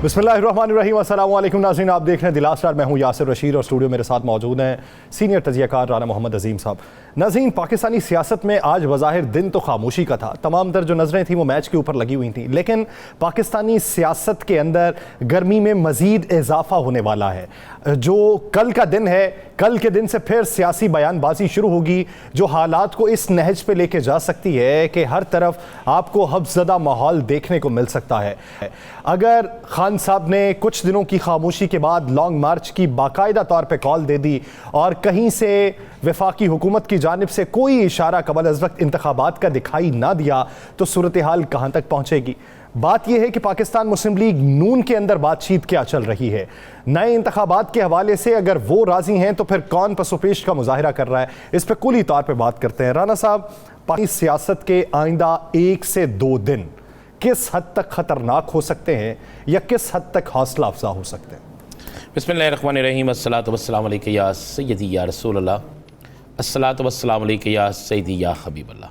बिस्मिल्लाहिर्रहमानिर्रहीम, अस्सलामु अलैकुम नाज़रीन, आप देख रहे हैं दिला स्टार। मैं हूं यासिर रशीद और स्टूडियो मेरे साथ मौजूद हैं सीनियर तजियाकार राना मोहम्मद अजीम साहब। नाज़रीन, पाकिस्तानी सियासत में आज बज़ाहिर दिन तो खामोशी का था, तमाम तर जो नज़रें थी वो मैच के ऊपर लगी हुई थी, लेकिन पाकिस्तानी सियासत के अंदर गर्मी में मज़ीद इजाफा होने वाला है। जो कल का दिन है, कल के दिन से फिर सियासी बयानबाजी शुरू होगी जो हालात को इस नहज पे लेके जा सकती है कि हर तरफ आपको हफ्ज़दा माहौल देखने को मिल सकता है। अगर खान साहब ने कुछ दिनों की खामोशी के बाद लॉन्ग मार्च की बाकायदा तौर पे कॉल दे दी और कहीं से वफाकी हुकूमत की जानिब से कोई इशारा कबल अज़ वक्त इंतखाबात का दिखाई ना दिया तो सूरत हाल कहाँ तक पहुँचेगी। बात यह है कि पाकिस्तान मुस्लिम लीग नून के अंदर बातचीत क्या चल रही है। नए इंतखाबात के हवाले से अगर वो राजी हैं तो फिर कौन पसोपेश का मुजाहिरा कर रहा है, इस पर कुली तौर पर बात करते हैं। राना साहब, पाकिस्तानी सियासत के आइंदा 1 से 2 दिन किस हद तक खतरनाक हो सकते हैं या किस हद तक हौसला अफजा हो सकते हैं? बिस्मिल्लाहिर्रहमानिर्रहीम, अस्सलातु वस्सलामु अलैका या सय्यदी या रसूलल्लाह, अस्सलातु वस्सलामु अलैका या सय्यदी या हबीबल्लाह।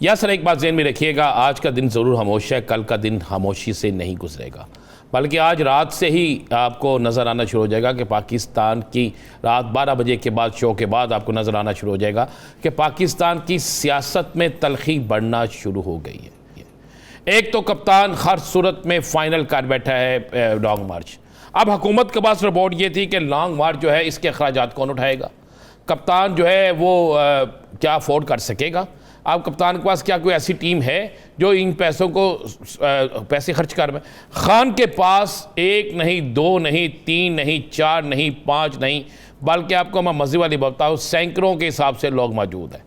या सर, एक बात ज़हन में रखिएगा, आज का दिन ज़रूर खामोश है, कल का दिन खामोशी से नहीं गुजरेगा, बल्कि आज रात से ही आपको नज़र आना शुरू हो जाएगा कि पाकिस्तान की रात 12 बजे के बाद, शो के बाद आपको नज़र आना शुरू हो जाएगा कि पाकिस्तान की सियासत में तलखी बढ़ना शुरू हो गई है। एक तो कप्तान हर सूरत में फ़ाइनल कर बैठा है लॉन्ग मार्च। अब हुकूमत के पास रिपोर्ट ये थी कि लॉन्ग मार्च जो है इसके अखराजात कौन उठाएगा, कप्तान जो है वो क्या अफोर्ड कर सकेगा। अब कप्तान के पास क्या कोई ऐसी टीम है जो इन पैसों को पैसे खर्च कर पाए? खान के पास 1 नहीं, 2 नहीं, 3 नहीं, 4 नहीं, 5 नहीं, बल्कि आपको मैं मज़े वाली बताऊँ, सैकड़ों के हिसाब से लोग मौजूद हैं।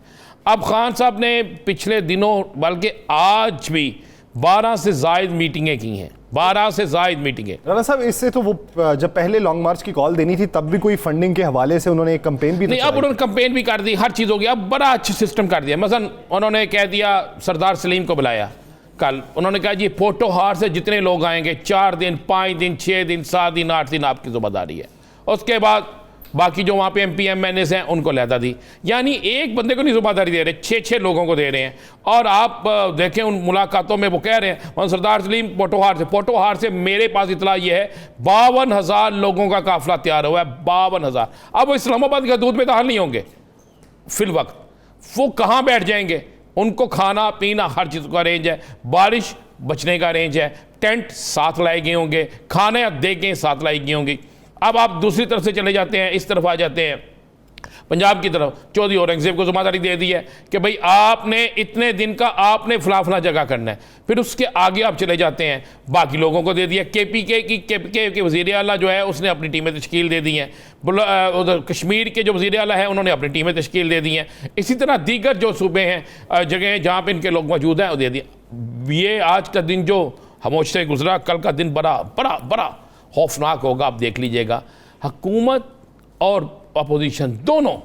अब खान साहब ने पिछले दिनों, बल्कि आज भी 12 से ज़ायद मीटिंगें की हैं, 12 से ज़ायद मीटिंगें। राना साहब, इससे तो वो जब पहले लॉन्ग मार्च की कॉल देनी थी तब भी कोई फंडिंग के हवाले से उन्होंने एक कैंपेन भी नहीं, अब उन्होंने कैंपेन भी कर दी, हर चीज़ हो गई, अब बड़ा अच्छा सिस्टम कर दिया। मसलन उन्होंने कह दिया, सरदार सलीम को बुलाया कल, उन्होंने कहा जी पोटोहार से जितने लोग आएंगे 4 दिन, 5 दिन, 6 दिन, 7 दिन, 8 दिन आपकी ज़िम्मेदारी है। उसके बाद बाकी जो वहाँ पे MP MNAs हैं उनको लहदा दी, यानी एक बंदे को नहीं ज़िम्मेदारी दे रहे, 6-6 लोगों को दे रहे हैं। और आप देखें उन मुलाकातों में वो कह रहे हैं सरदार सलीम पोटोहार से मेरे पास इतला ये है 52,000 लोगों का काफिला तैयार हुआ है, 52,000। अब वो इस्लामाबाद का दूध में दाखिल नहीं होंगे फिल वक्त, वो कहाँ बैठ जाएंगे? उनको खाना पीना हर चीज़ का अरेंज है, बारिश बचने का अरेंज है, टेंट साथ लाए गए होंगे, खाने देखें साथ लाई गई होंगी। अब आप दूसरी तरफ से चले जाते हैं, इस तरफ आ जाते हैं पंजाब की तरफ, चौधरी औरंगजेब को जिम्मेदारी दे दी है कि भाई आपने इतने दिन का आपने फला जगह करना है। फिर उसके आगे आप चले जाते हैं, बाकी लोगों को दे दिया। KPK के वज़ीर आला जो है उसने अपनी टीमें तश्कील दे दी हैं, उधर कश्मीर के जो वज़ीर आला है उन्होंने अपनी टीमें तश्कील दे दी हैं। इसी तरह दीगर जो सूबे हैं, जगह जहाँ पर इनके लोग मौजूद हैं वो दे दिए। ये आज का दिन जो खामोश से गुजरा, कल का दिन बड़ा बड़ा बड़ा खौफनाक होगा। आप देख लीजिएगा, हुकूमत और अपोजिशन दोनों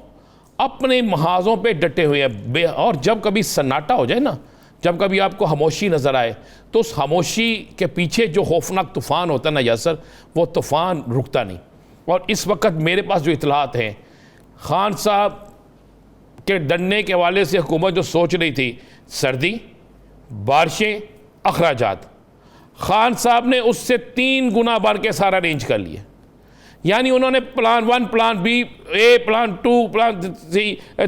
अपने महाजों पे डटे हुए हैं। और जब कभी सन्नाटा हो जाए ना, जब कभी आपको खामोशी नज़र आए, तो उस खामोशी के पीछे जो खौफनाक तूफ़ान होता है ना यासर, वो तूफ़ान रुकता नहीं। और इस वक्त मेरे पास जो इतलात हैं, खान साहब के डरने के हवाले से हुकूमत जो सोच रही थी, सर्दी, बारिशें, अखराजात, खान साहब ने उससे 3 गुना बढ़ के सारा अरेंज कर लिया। यानी उन्होंने plan 1, plan B, A, plan 2, plan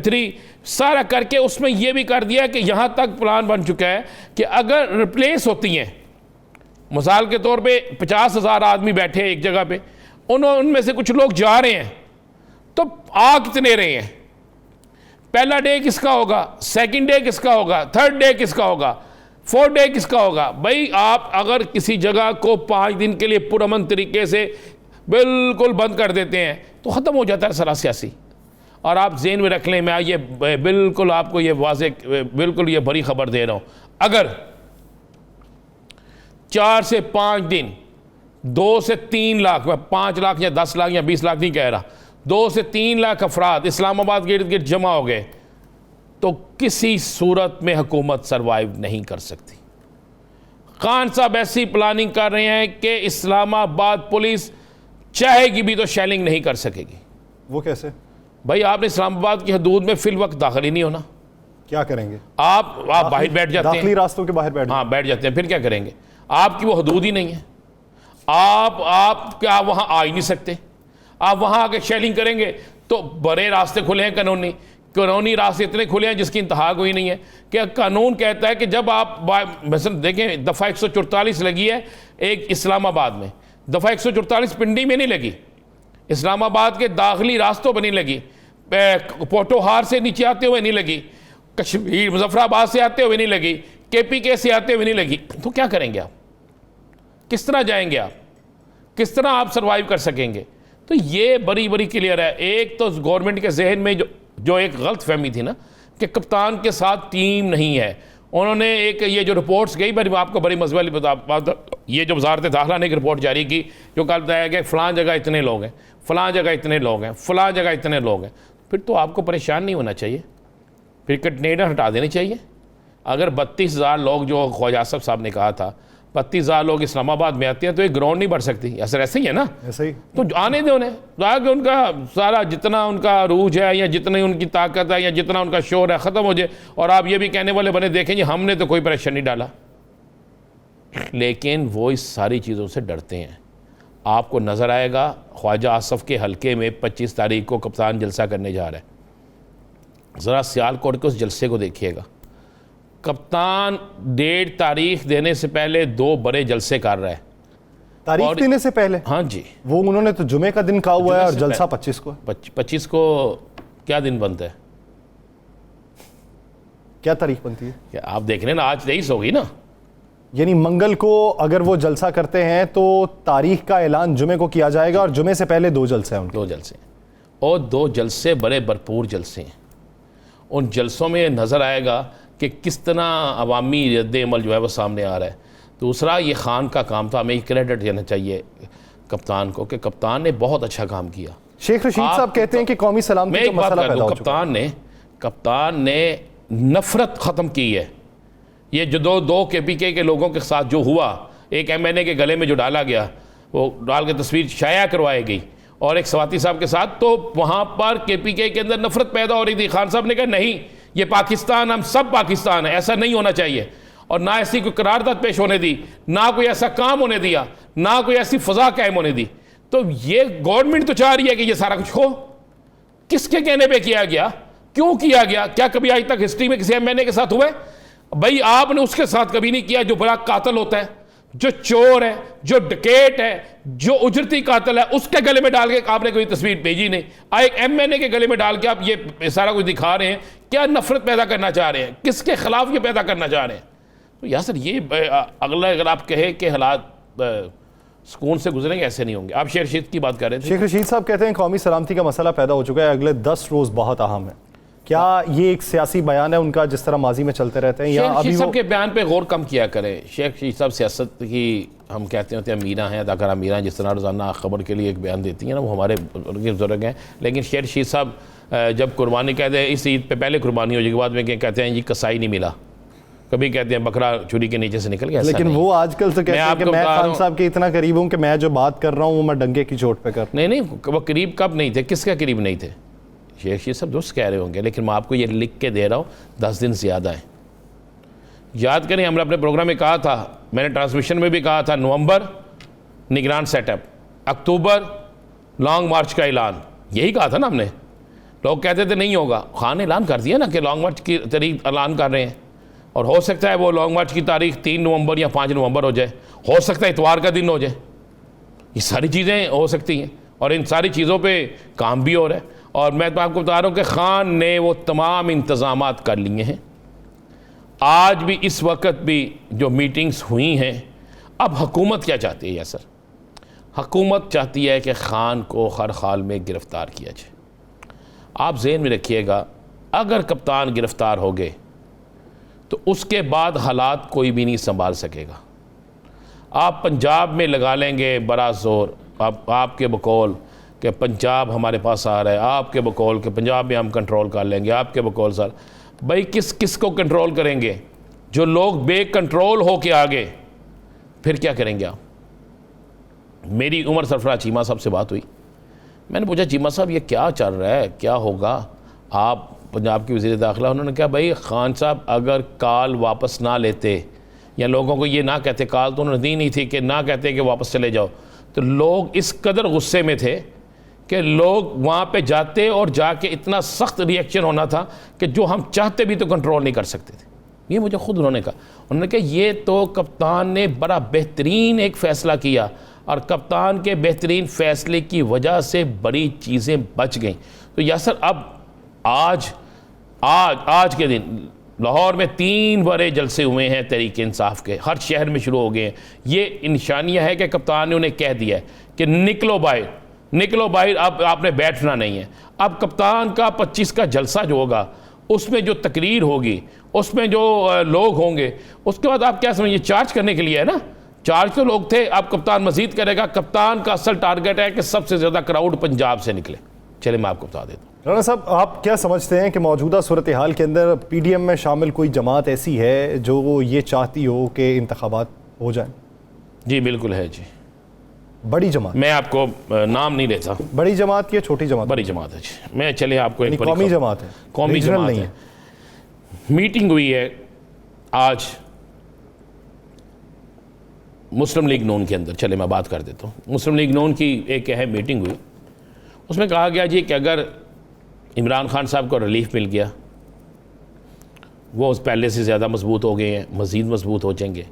3 सारा करके उसमें यह भी कर दिया कि यहाँ तक प्लान बन चुका है कि अगर रिप्लेस होती हैं, मिसाल के तौर पे 50,000 आदमी बैठे हैं एक जगह पे, उनमें से कुछ लोग जा रहे हैं, तो आ कितने रहे हैं? पहला डे किसका होगा, सेकंड डे किसका होगा, थर्ड डे किसका होगा, 4th डे किसका होगा? भाई आप अगर किसी जगह को 5 दिन के लिए पुरअमन तरीके से बिल्कुल बंद कर देते हैं तो ख़त्म हो जाता है सारा सियासी। और आप ज़हन में रख लें, मैं ये बिल्कुल आपको ये बिल्कुल ये बड़ी ख़बर दे रहा हूँ, अगर 4 से 5 दिन 2 से 3 लाख, मैं 5 लाख या 10 लाख या 20 लाख नहीं कह रहा, 2 से 3 लाख अफराद इस्लामाबाद के इर्द गिर्द जमा हो गए तो किसी सूरत में हुकूमत सरवाइव नहीं कर सकती। खान साहब ऐसी प्लानिंग कर रहे हैं कि इस्लामाबाद पुलिस चाहेगी भी तो शेलिंग नहीं कर सकेगी। वो कैसे? भाई आपने इस्लामाबाद की हदूद में फिल वक्त दाखिल ही नहीं होना। क्या करेंगे? आप बाहर बैठ जाते हैं, दाखिली रास्तों के बाहर बैठ, हाँ बैठ जाते हैं, फिर क्या करेंगे? आपकी वो हदूद ही नहीं है। आप क्या वहां आ ही नहीं सकते। आप वहां आके शेलिंग करेंगे तो बड़े रास्ते खुले हैं, कानूनी रास्ते इतने खुले हैं जिसकी इंतहा कोई नहीं है। कि कानून कहता है कि जब आप मसलन देखें, दफ़ा 144 लगी है एक इस्लामाबाद में, दफ़ा 144 पिंडी में नहीं लगी, इस्लामाबाद के दाखिली रास्तों पर नहीं लगी, पोटोहार से नीचे आते हुए नहीं लगी, कश्मीर मुजफ्फराबाद से आते हुए नहीं लगी, KPK से आते हुए नहीं लगी। तो क्या करेंगे आप? किस तरह जाएंगे आप? किस तरह आप सर्वाइव कर सकेंगे? तो ये बड़ी बड़ी क्लियर है। एक तो गवर्नमेंट के जहन में जो एक गलत फहमी थी ना कि कप्तान के साथ टीम नहीं है। उन्होंने एक ये जो रिपोर्ट्स गई, मैं आपको बड़ी मज़े वाली बता, ये जो वज़ारत दाखिला ने एक रिपोर्ट जारी की जो कल बताया गया फ़लाँ जगह इतने लोग हैं, फ़लाँ जगह इतने लोग हैं, फ़लाँ जगह इतने लोग हैं। फिर तो आपको परेशान नहीं होना चाहिए, फिर कंटेनर हटा देने चाहिए। अगर 32,000 लोग, जो ख्वाजा आसफ साहब ने कहा था 32,000 लोग इस्लामाबाद में आते हैं तो एक ग्राउंड नहीं बढ़ सकती। असर ऐसे ही है ना, ऐसे ही तो आने दे उन्हें, ताकि उनका सारा जितना उनका अरूज है या जितनी उनकी ताकत है या जितना उनका शोर है ख़त्म हो जाए। और आप ये भी कहने वाले बने देखें जी हमने तो कोई प्रेशर नहीं डाला, लेकिन वो इस सारी चीज़ों से डरते हैं। आपको नज़र आएगा ख्वाजा आसफ के हलके में 25 तारीख को कप्तान जलसा करने जा रहा है। ज़रा सियालकोट के उस जलसे को देखिएगा। कप्तान 1.5 तारीख देने से पहले 2 बड़े जलसे कर रहा है। तारीख देने से पहले? हाँ जी, वो उन्होंने तो जुमे का दिन कहा हुआ है और जलसा 25 को। 25 को क्या दिन बनता है? क्या तारीख बनती है? क्या आप देख रहे हैं ना, आज 23 होगी ना, यानी मंगल को अगर वो जलसा करते हैं तो तारीख का ऐलान जुमे को किया जाएगा और जुमे से पहले 2 जलसे हैं उनके। 2 जलसे, और 2 जलसे बड़े भरपूर जलसे हैं। उन जलसों में नज़र आएगा कि किस तरह अवामी रद्द अमल जो है वो सामने आ रहा है। दूसरा, ये खान का काम था, हमें क्रेडिट देना चाहिए कप्तान को कि कप्तान ने बहुत अच्छा काम किया। शेख रशीद साहब कहते हैं कि कौमी सलामती का मसला पैदा हो चुका है। कप्तान ने नफरत ख़त्म की है। ये जो दो KPK के लोगों के साथ जो हुआ, एक MNA के गले में जो डाला गया, वो डाल के तस्वीर शाया करवाई गई, और एक सवाती साहब के साथ, तो वहाँ पर KPK के अंदर नफरत पैदा हो रही थी। खान साहब ने कहा नहीं, ये पाकिस्तान, हम सब पाकिस्तान है, ऐसा नहीं होना चाहिए। और ना ऐसी कोई करारदाद पेश होने दी, ना कोई ऐसा काम होने दिया, ना कोई ऐसी फ़ज़ा कायम होने दी। तो ये गवर्नमेंट तो चाह रही है कि ये सारा कुछ हो। किसके कहने पे किया गया? क्यों किया गया? क्या कभी आज तक हिस्ट्री में किसी MNA के साथ हुआ है? भाई आपने उसके साथ कभी नहीं किया जो बड़ा कातिल होता है, जो चोर है, जो डकैत है, जो उजरती कातिल है, उसके गले में डाल के आपने कोई तस्वीर भेजी नहीं। एक MNA के गले में डाल के आप ये सारा कुछ दिखा रहे हैं। क्या नफरत पैदा करना चाह रहे हैं? किसके खिलाफ ये पैदा करना चाह रहे हैं? तो यासर ये अगला अगर आप कहें कि हालात सुकून से गुजरेंगे, ऐसे नहीं होंगे। आप शेख रशीद की बात कर रहे थे। शेख रशीद साहब कहते हैं कौमी सलामती का मसला पैदा हो चुका है, अगले 10 रोज़ बहुत अहम है। क्या ये एक सियासी बयान है उनका जिस तरह माजी में चलते रहते हैं, या अभी वो के बयान पे गौर कम किया करें? शेख रशीद साहब सियासत की हम कहते होते हैं मीरा हैं, अदाकारा मीरा, जिस तरह रोज़ाना खबर के लिए एक बयान देती हैं ना, वो हमारे बुजुर्ग हैं। लेकिन शेख रशीद साहब जब कुर्बानी कहते हैं इस ईद पे पहले कुर्बानी हो जाए के बाद में कहते हैं जी कसाई नहीं मिला, कभी कहते हैं बकरा छुरी के नीचे से निकल गया। लेकिन वो आजकल तो कहते हैं कि मैं खान साहब के इतना करीब हूँ कि मैं जो बात कर रहा हूँ वो मैं डंगे की चोट पे कर। नहीं, वो करीब कब नहीं थे? किसका करीब नहीं थे? शेख रशीद साहब दोस्त कह रहे होंगे, लेकिन मैं आपको ये लिख के दे रहा हूँ 10 दिन ज़्यादा है। याद करें, हमने अपने प्रोग्राम में कहा था, मैंने ट्रांसमिशन में भी कहा था, नवंबर निगरान सेटअप, अक्टूबर लॉन्ग मार्च का ऐलान, यही कहा था ना हमने। लोग कहते थे नहीं होगा, खान ने ऐलान कर दिया ना कि लॉन्ग मार्च की तारीख ऐलान कर रहे हैं, और हो सकता है वो लॉन्ग मार्च की तारीख 3 नवंबर या 5 नवंबर हो जाए, हो सकता है इतवार का दिन हो जाए। ये सारी चीज़ें हो सकती हैं, और इन सारी चीज़ों पे काम भी हो रहा है। और मैं तो आपको बता रहा हूँ कि खान ने वो तमाम इंतज़ामात कर लिए हैं। आज भी इस वक्त भी जो मीटिंग्स हुई हैं, अब हुकूमत क्या चाहती है? यासर, हुकूमत चाहती है कि खान को हर हाल में गिरफ़्तार किया जाए। आप ज़हन में रखिएगा, अगर कप्तान गिरफ़्तार हो गए तो उसके बाद हालात कोई भी नहीं संभाल सकेगा। आप पंजाब में लगा लेंगे बड़ा ज़ोर, आपके बकौल कि पंजाब हमारे पास आ रहा है, आपके बकौल कि पंजाब में हम कंट्रोल कर लेंगे, आपके बकौल सर। भाई किस को कंट्रोल करेंगे? जो लोग बेकंट्रोल हो के आगे, फिर क्या करेंगे आप? मेरी उमर सरफराज चीमा साहब से बात हुई, मैंने पूछा चीमा साहब ये क्या चल रहा है, क्या होगा? आप पंजाब के वज़ीर दाखिला, उन्होंने कहा भाई खान साहब अगर काल वापस ना लेते, या लोगों को ये ना कहते, काल तो उन्होंने दी नहीं थी कि ना कहते कि वापस चले जाओ, तो लोग इस कदर गुस्से में थे कि लोग वहाँ पे जाते और जाके इतना सख्त रिएक्शन होना था कि जो हम चाहते भी तो कंट्रोल नहीं कर सकते थे। ये मुझे खुद उन्होंने कहा ये तो कप्तान ने बड़ा बेहतरीन एक फ़ैसला किया और कप्तान के बेहतरीन फ़ैसले की वजह से बड़ी चीज़ें बच गईं। तो यासर अब आज के दिन लाहौर में 3 बड़े जलसे हुए हैं तहरीक इंसाफ के, हर शहर में शुरू हो गए हैं। ये निशानियाँ है कि कप्तान ने उन्हें कह दिया है कि निकलो बाहर, अब आपने बैठना नहीं है। अब कप्तान का 25 का जलसा जो होगा उसमें जो तकरीर होगी, उसमें जो लोग होंगे, उसके बाद आप क्या समझिए चार्ज करने के लिए है ना, चार्ज तो लोग थे। अब कप्तान मजीद करेगा। कप्तान का असल टारगेट है कि सबसे ज़्यादा क्राउड पंजाब से निकले। चले मैं आपको बता देता हूँ। राना साहब, आप क्या समझते हैं कि मौजूदा सूरत हाल के अंदर PDM में शामिल कोई जमात ऐसी है जो ये चाहती हो कि इंतखाबात हो जाए? जी बिल्कुल है जी, बड़ी जमात। मैं आपको नाम नहीं लेता। बड़ी जमात या छोटी जमात? बड़ी जमात है जी। मैं चले आपको एक कौमी जमात है, कौमी जमात नहीं है। मीटिंग हुई है आज मुस्लिम लीग नून के अंदर। चले मैं बात कर देता हूँ। मुस्लिम लीग नून की एक अहम मीटिंग हुई, उसमें कहा गया जी कि अगर इमरान खान साहब को रिलीफ मिल गया, वो उस पहले से ज़्यादा मजबूत हो गए हैं, मज़ीद मजबूत हो जाएंगे।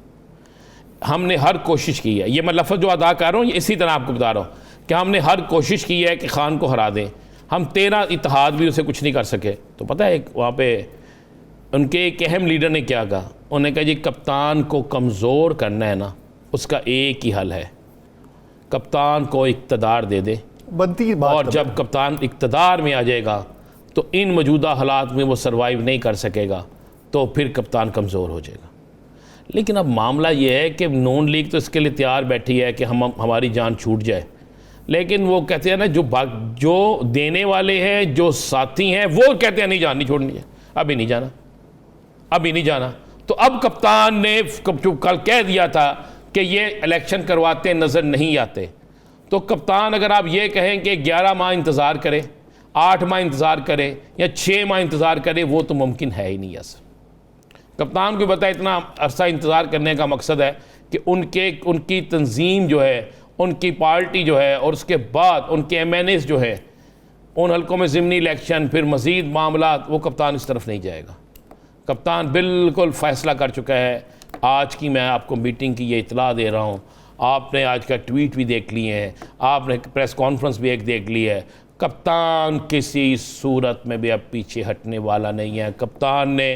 हमने हर कोशिश की है, ये मैं लफ्ज़ जो अदा कर रहा हूँ इसी तरह आपको बता रहा हूँ कि हमने हर कोशिश की है कि खान को हरा दें। हम 13 इत्तेहाद भी उसे कुछ नहीं कर सके। तो पता है वहाँ पे उनके एक अहम लीडर ने क्या कहा, उन्होंने कहा जी कप्तान को कमज़ोर करना है ना, उसका एक ही हल है, कप्तान को इक़्तिदार दे दे। बनती बात। और जब कप्तान इक़्तिदार में आ जाएगा तो इन मौजूदा हालात में वो सर्वाइव नहीं कर सकेगा, तो फिर कप्तान कमज़ोर हो जाएगा। लेकिन अब मामला ये है कि नून लीग तो इसके लिए तैयार बैठी है कि हमारी जान छूट जाए, लेकिन वो कहते हैं ना जो देने वाले हैं, जो साथी हैं, वो कहते हैं नहीं जान नहीं छोड़नी है, अभी नहीं जाना। तो अब कप्तान ने कल कह दिया था कि ये इलेक्शन करवाते नज़र नहीं आते। तो कप्तान अगर आप ये कहें कि 11 माह इंतज़ार करें, 8 माह इंतज़ार करें या 6 माह इंतज़ार करें, वो तो मुमकिन है ही नहीं। ऐसा कप्तान को पता है इतना अरसा इंतज़ार करने का मकसद है कि उनकी तंजीम जो है, उनकी पार्टी जो है, और उसके बाद उनके MNAs जो है, उन हल्कों में ज़िमनी इलेक्शन, फिर मज़ीद मामला, वो कप्तान इस तरफ नहीं जाएगा। कप्तान बिल्कुल फ़ैसला कर चुका है। आज की मैं आपको मीटिंग की ये इतला दे रहा हूँ, आपने आज का ट्वीट भी देख लिए हैं, आपने प्रेस कॉन्फ्रेंस भी एक देख ली है। कप्तान किसी सूरत में भी अब पीछे हटने वाला नहीं है। कप्तान ने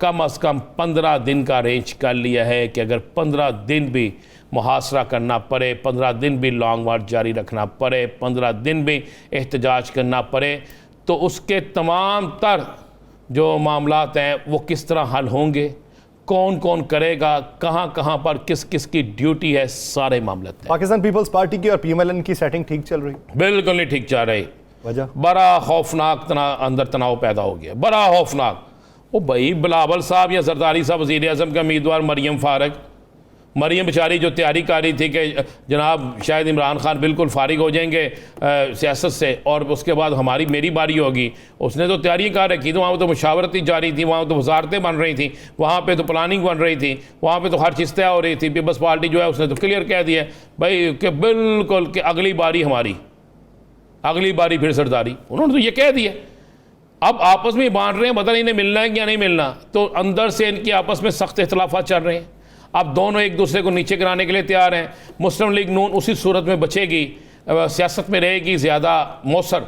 कम से कम 15 दिन का रेंज कर लिया है कि अगर 15 दिन भी मुहासरा करना पड़े, 15 दिन भी लॉन्ग मार्च जारी रखना पड़े, 15 दिन भी एहतजाज करना पड़े, तो उसके तमाम तर जो मामलात हैं वो किस तरह हल होंगे, कौन कौन करेगा, कहाँ कहाँ पर किस किस की ड्यूटी है, सारे मामले। पाकिस्तान पीपल्स पार्टी की और PMLN की सेटिंग ठीक चल रही? बिल्कुल नहीं ठीक चल रही। वजह? बड़ा खौफनाक अंदर तनाव पैदा हो गया, बड़ा खौफनाक। वो भाई बिलावल साहब या जरदारी साहब वज़ीर आज़म का उम्मीदवार मरियम बेचारी जो तैयारी कर रही थी कि जनाब शायद इमरान खान बिल्कुल फारिग हो जाएंगे सियासत से और उसके बाद मेरी बारी होगी, उसने तो तैयारी कर रखी थी। वहाँ तो मुशावरतें जारी थी, वहाँ तो वजारतें बन रही थी, वहाँ पे तो प्लानिंग बन रही थी, वहाँ पे तो हर चीज़ तय हो रही थी। पीपल्स पार्टी जो है उसने तो क्लियर कह दिया भाई कि बिल्कुल कि अगली बारी हमारी, अगली बारी फिर सरदारी, उन्होंने तो ये कह दिया। अब आपस में बांट रहे हैं, पता नहीं इन्हें मिलना है या नहीं मिलना, तो अंदर से इनकी आपस में सख्त इख्तलाफात चल रहे हैं। अब दोनों एक दूसरे को नीचे गिराने के लिए तैयार हैं। मुस्लिम लीग नून उसी सूरत में बचेगी, सियासत में रहेगी ज़्यादा मौसर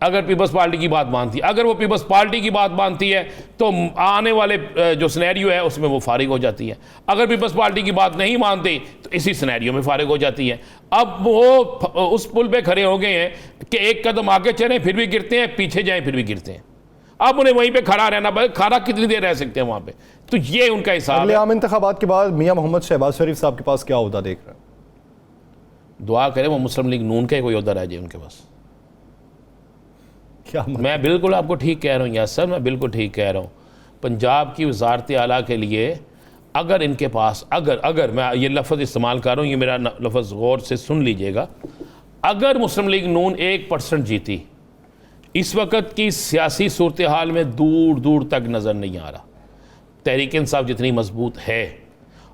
अगर पीपल्स पार्टी की बात मानती है। अगर वो पीपल्स पार्टी की बात मानती है तो आने वाले जो सिनेरियो है उसमें वो फारिग हो जाती है। अगर पीपल्स पार्टी की बात नहीं मानती तो इसी सिनेरियो में फारिग हो जाती है। अब वो उस पुल पे खड़े हो गए हैं कि एक कदम आगे चलें फिर भी गिरते हैं, पीछे जाएं फिर भी गिरते हैं। अब उन्हें वहीं पे खड़ा रहना, खड़ा कितनी देर रह सकते हैं वहाँ पे, तो ये उनका हिसाब है। आम इंतखाबात के बाद मियां मोहम्मद शहबाज शरीफ साहब के पास क्या होता देख रहे हैं? दुआ करें वो मुस्लिम लीग नून का कोई उधर रह जाए उनके पास। क्या मैं बिल्कुल आपको ठीक कह रहा हूँ यासर, मैं बिल्कुल ठीक कह रहा हूँ। पंजाब की वजारत आला के लिए अगर इनके पास अगर मैं ये लफ्ज़ इस्तेमाल कर रहा हूँ, ये मेरा लफ्ज़ गौर से सुन लीजिएगा, अगर मुस्लिम लीग नून 1% जीती, इस वक्त की सियासी सूरत हाल में दूर दूर तक नज़र नहीं आ रहा तहरीक इंसाफ जितनी मजबूत है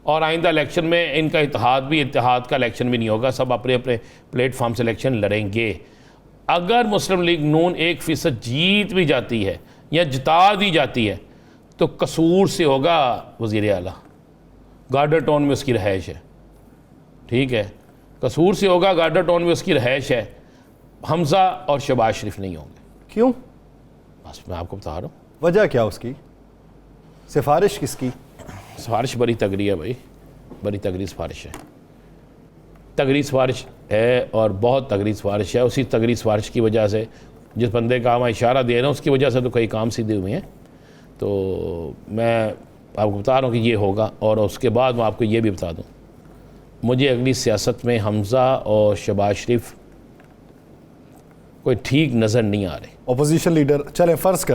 और आइंदा इलेक्शन में इनका इत्तेहाद का इलेक्शन भी नहीं होगा, सब अपने अपने प्लेटफॉर्म से इलेक्शन लड़ेंगे। अगर मुस्लिम लीग नून 1% जीत भी जाती है या जिता दी जाती है तो कसूर से होगा वज़ीर आला, गार्डर टाउन में उसकी रहायश है, ठीक है, कसूर से होगा, गार्डर टाउन में उसकी रहायश है। हमज़ा और शहबाज शरीफ नहीं होंगे। क्यों? बस मैं आपको बता रहा हूँ वजह क्या उसकी, सिफारिश किसकी? सिफारिश बड़ी तगड़ी है भाई, बड़ी तगड़ी सिफारिश है, तगड़ी सिफारिश है और बहुत तगड़ी सिफारिश है। उसी तगड़ी सिफारिश की वजह से जिस बंदे का हम इशारा दे रहे हैं उसकी वजह से तो कई काम सीधे हुए हैं। तो मैं आपको बता रहा हूँ कि ये होगा। और उसके बाद मैं आपको ये भी बता दूँ, मुझे अगली सियासत में हमज़ा और शहबाज शरीफ कोई ठीक नज़र नहीं आ रहे। अपोजिशन लीडर, चलें फ़र्ज़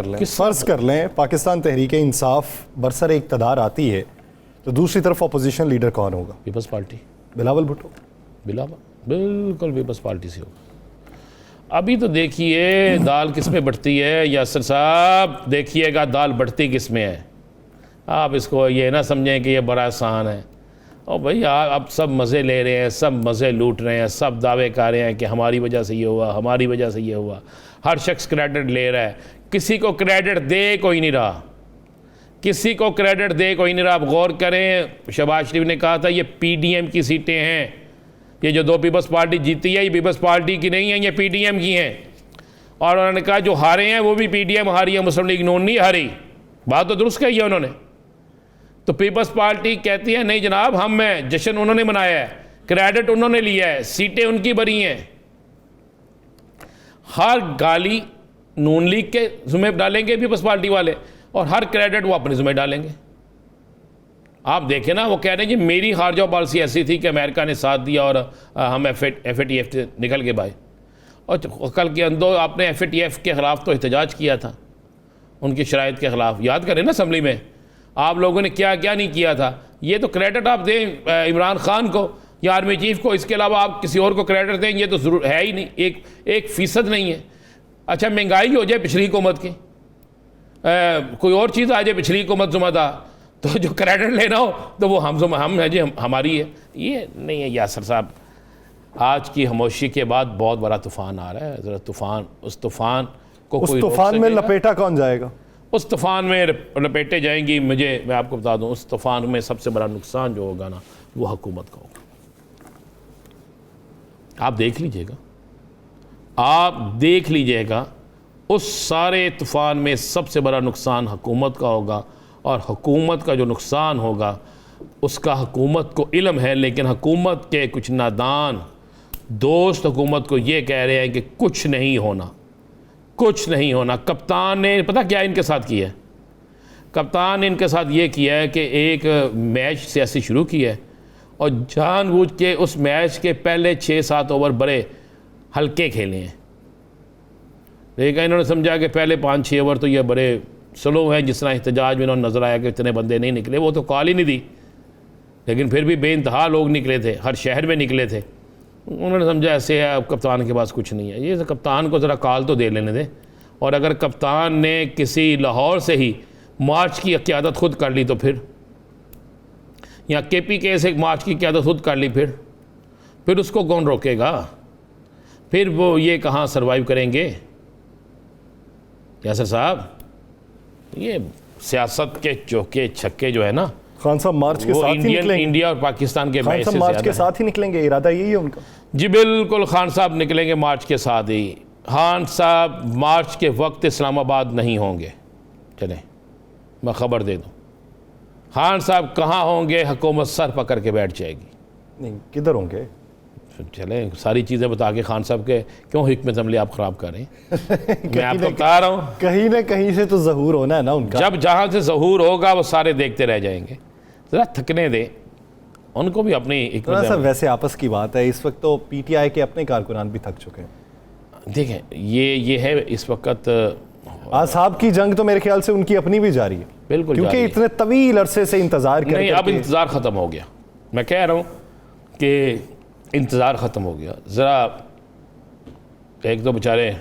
कर लें पाकिस्तान तहरीक इंसाफ बरसर इक़्तिदार आती है तो दूसरी तरफ अपोजिशन लीडर कौन होगा? People's Party, Bilawal Bhutto. बिल्कुल पीपल्स पार्टी से होगा। अभी तो देखिए दाल किस में बढ़ती है यासर साहब, देखिएगा दाल बढ़ती किस में है। आप इसको ये ना समझें कि ये बड़ा आसान है। और भाई अब सब मज़े ले रहे हैं, सब मज़े लूट रहे हैं, सब दावे कर रहे हैं कि हमारी वजह से ये हुआ, हमारी वजह से ये हुआ। हर शख्स क्रेडिट ले रहा है, किसी को क्रेडिट दे कोई नहीं रहा, किसी को क्रेडिट दे कोई नहीं रहा। आप गौर करें, शहबाज शरीफ ने कहा था ये PDM की सीटें हैं, ये जो 2 पीपल्स पार्टी जीती है ये पीपल्स पार्टी की नहीं है, ये PDM की हैं। और उन्होंने कहा जो हारे हैं वो भी PDM हारी है, मुस्लिम लीग नून नहीं हारी। बात तो दुरुस्त कही है उन्होंने। तो पीपल्स पार्टी कहती है नहीं जनाब, हम हैं, जश्न उन्होंने मनाया है, क्रेडिट उन्होंने लिया है, सीटें उनकी भरी हैं। हर गाली नून लीग के ज़िम्मे डालेंगे पीपल्स पार्टी वाले और हर क्रेडिट वो अपने ज़िम्मे डालेंगे। आप देखें ना, वो कह रहे हैं कि मेरी खारजा पॉलिसी ऐसी थी कि अमेरिका ने साथ दिया और हम FATF से निकल के भाई। और कल के अंदर आपने FATF के ख़िलाफ़ तो एहतजाज किया था, उनकी शराइत के ख़िलाफ़। याद करें ना असम्बली में आप लोगों ने क्या क्या नहीं किया था। ये तो क्रेडिट आप दें इमरान खान को या आर्मी चीफ को, इसके अलावा आप किसी और को क्रेडिट दें, ये तो ज़रूर है ही नहीं, 1% नहीं है। अच्छा महंगाई हो जाए पिछली हुकूमत की, कोई और चीज़ आ जाए पिछली हुकूमत जुम्मेदार, तो जो क्रेडिट लेना हो तो वो हम है जी, हमारी है। ये नहीं है यासर साहब। आज की खामोशी के बाद बहुत बड़ा तूफ़ान आ रहा है। ज़रा तूफ़ान, उस तूफ़ान को उस तूफ़ान में लपेटा कौन जाएगा? उस तूफ़ान में लपेटे जाएंगी। मैं आपको बता दूं, उस तूफ़ान में सबसे बड़ा नुकसान जो होगा ना वो हुकूमत का होगा। आप देख लीजिएगा, उस सारे तूफ़ान में सबसे बड़ा नुकसान हुकूमत का होगा। और हुकूमत का जो नुकसान होगा उसका हुकूमत को इल्म है, लेकिन हुकूमत के कुछ नादान दोस्त हुकूमत को ये कह रहे हैं कि कुछ नहीं होना। कप्तान ने पता क्या इनके साथ किया है? कप्तान ने इनके साथ ये किया है कि एक मैच सियासी शुरू किया है और जानबूझ के उस मैच के पहले 6-7 ओवर बड़े हल्के खेले हैं। लेकिन इन्होंने समझा कि पहले 5-6 ओवर तो ये बड़े स्लो हैं। जिस तरह एहतजाज में इन्होंने नज़र आया कि इतने बंदे नहीं निकले, वो तो कॉल ही नहीं दी, लेकिन फिर भी बेइंतहा लोग निकले थे, हर शहर में निकले थे। उन्होंने समझा ऐसे है, अब कप्तान के पास कुछ नहीं है, ये कप्तान को ज़रा कॉल तो दे लेने दें। और अगर कप्तान ने किसी लाहौर से ही मार्च की क़यादत खुद कर ली तो फिर, या KPK से मार्च की क़यादत खुद कर ली, फिर उसको कौन रोकेगा? फिर वो ये कहाँ सर्वाइव करेंगे? यासर साहब, ये सियासत के चौके छक्के जो है ना, खान साहब मार्च के साथ ही निकलेंगे। इंडिया और पाकिस्तान के मैच से मार्च के साथ ही निकलेंगे, इरादा यही है उनका? जी बिल्कुल, खान साहब निकलेंगे मार्च के साथ ही। खान साहब मार्च के वक्त इस्लामाबाद नहीं होंगे। चलें मैं ख़बर दे दूं, खान साहब कहाँ होंगे? हुकूमत सर पकड़ के बैठ जाएगी। नहीं, किधर होंगे? चलें सारी चीज़ें बता के खान साहब के क्यों हिकमत अमली आप ख़राब कर रहे हैं? मैं आपको बता रहा हूँ, कहीं ना कहीं से तो ज़हूर होना है ना उनका। जब जहाँ से ज़हूर होगा वो सारे देखते रह जाएंगे। ज़रा थकने दें उनको भी अपनी हिकमत। वैसे आपस की बात है, इस वक्त तो PTI के अपने कारकुनान भी थक चुके हैं। देखें ये है इस वक्त आसाब की जंग तो मेरे ख्याल से उनकी अपनी भी जारी है। बिल्कुल, क्योंकि इतने तवील अरसे से इंतज़ार नहीं, अब इंतज़ार ख़त्म हो गया। मैं कह रहा हूँ कि इंतज़ार ख़त्म हो गया। ज़रा एक तो बेचारे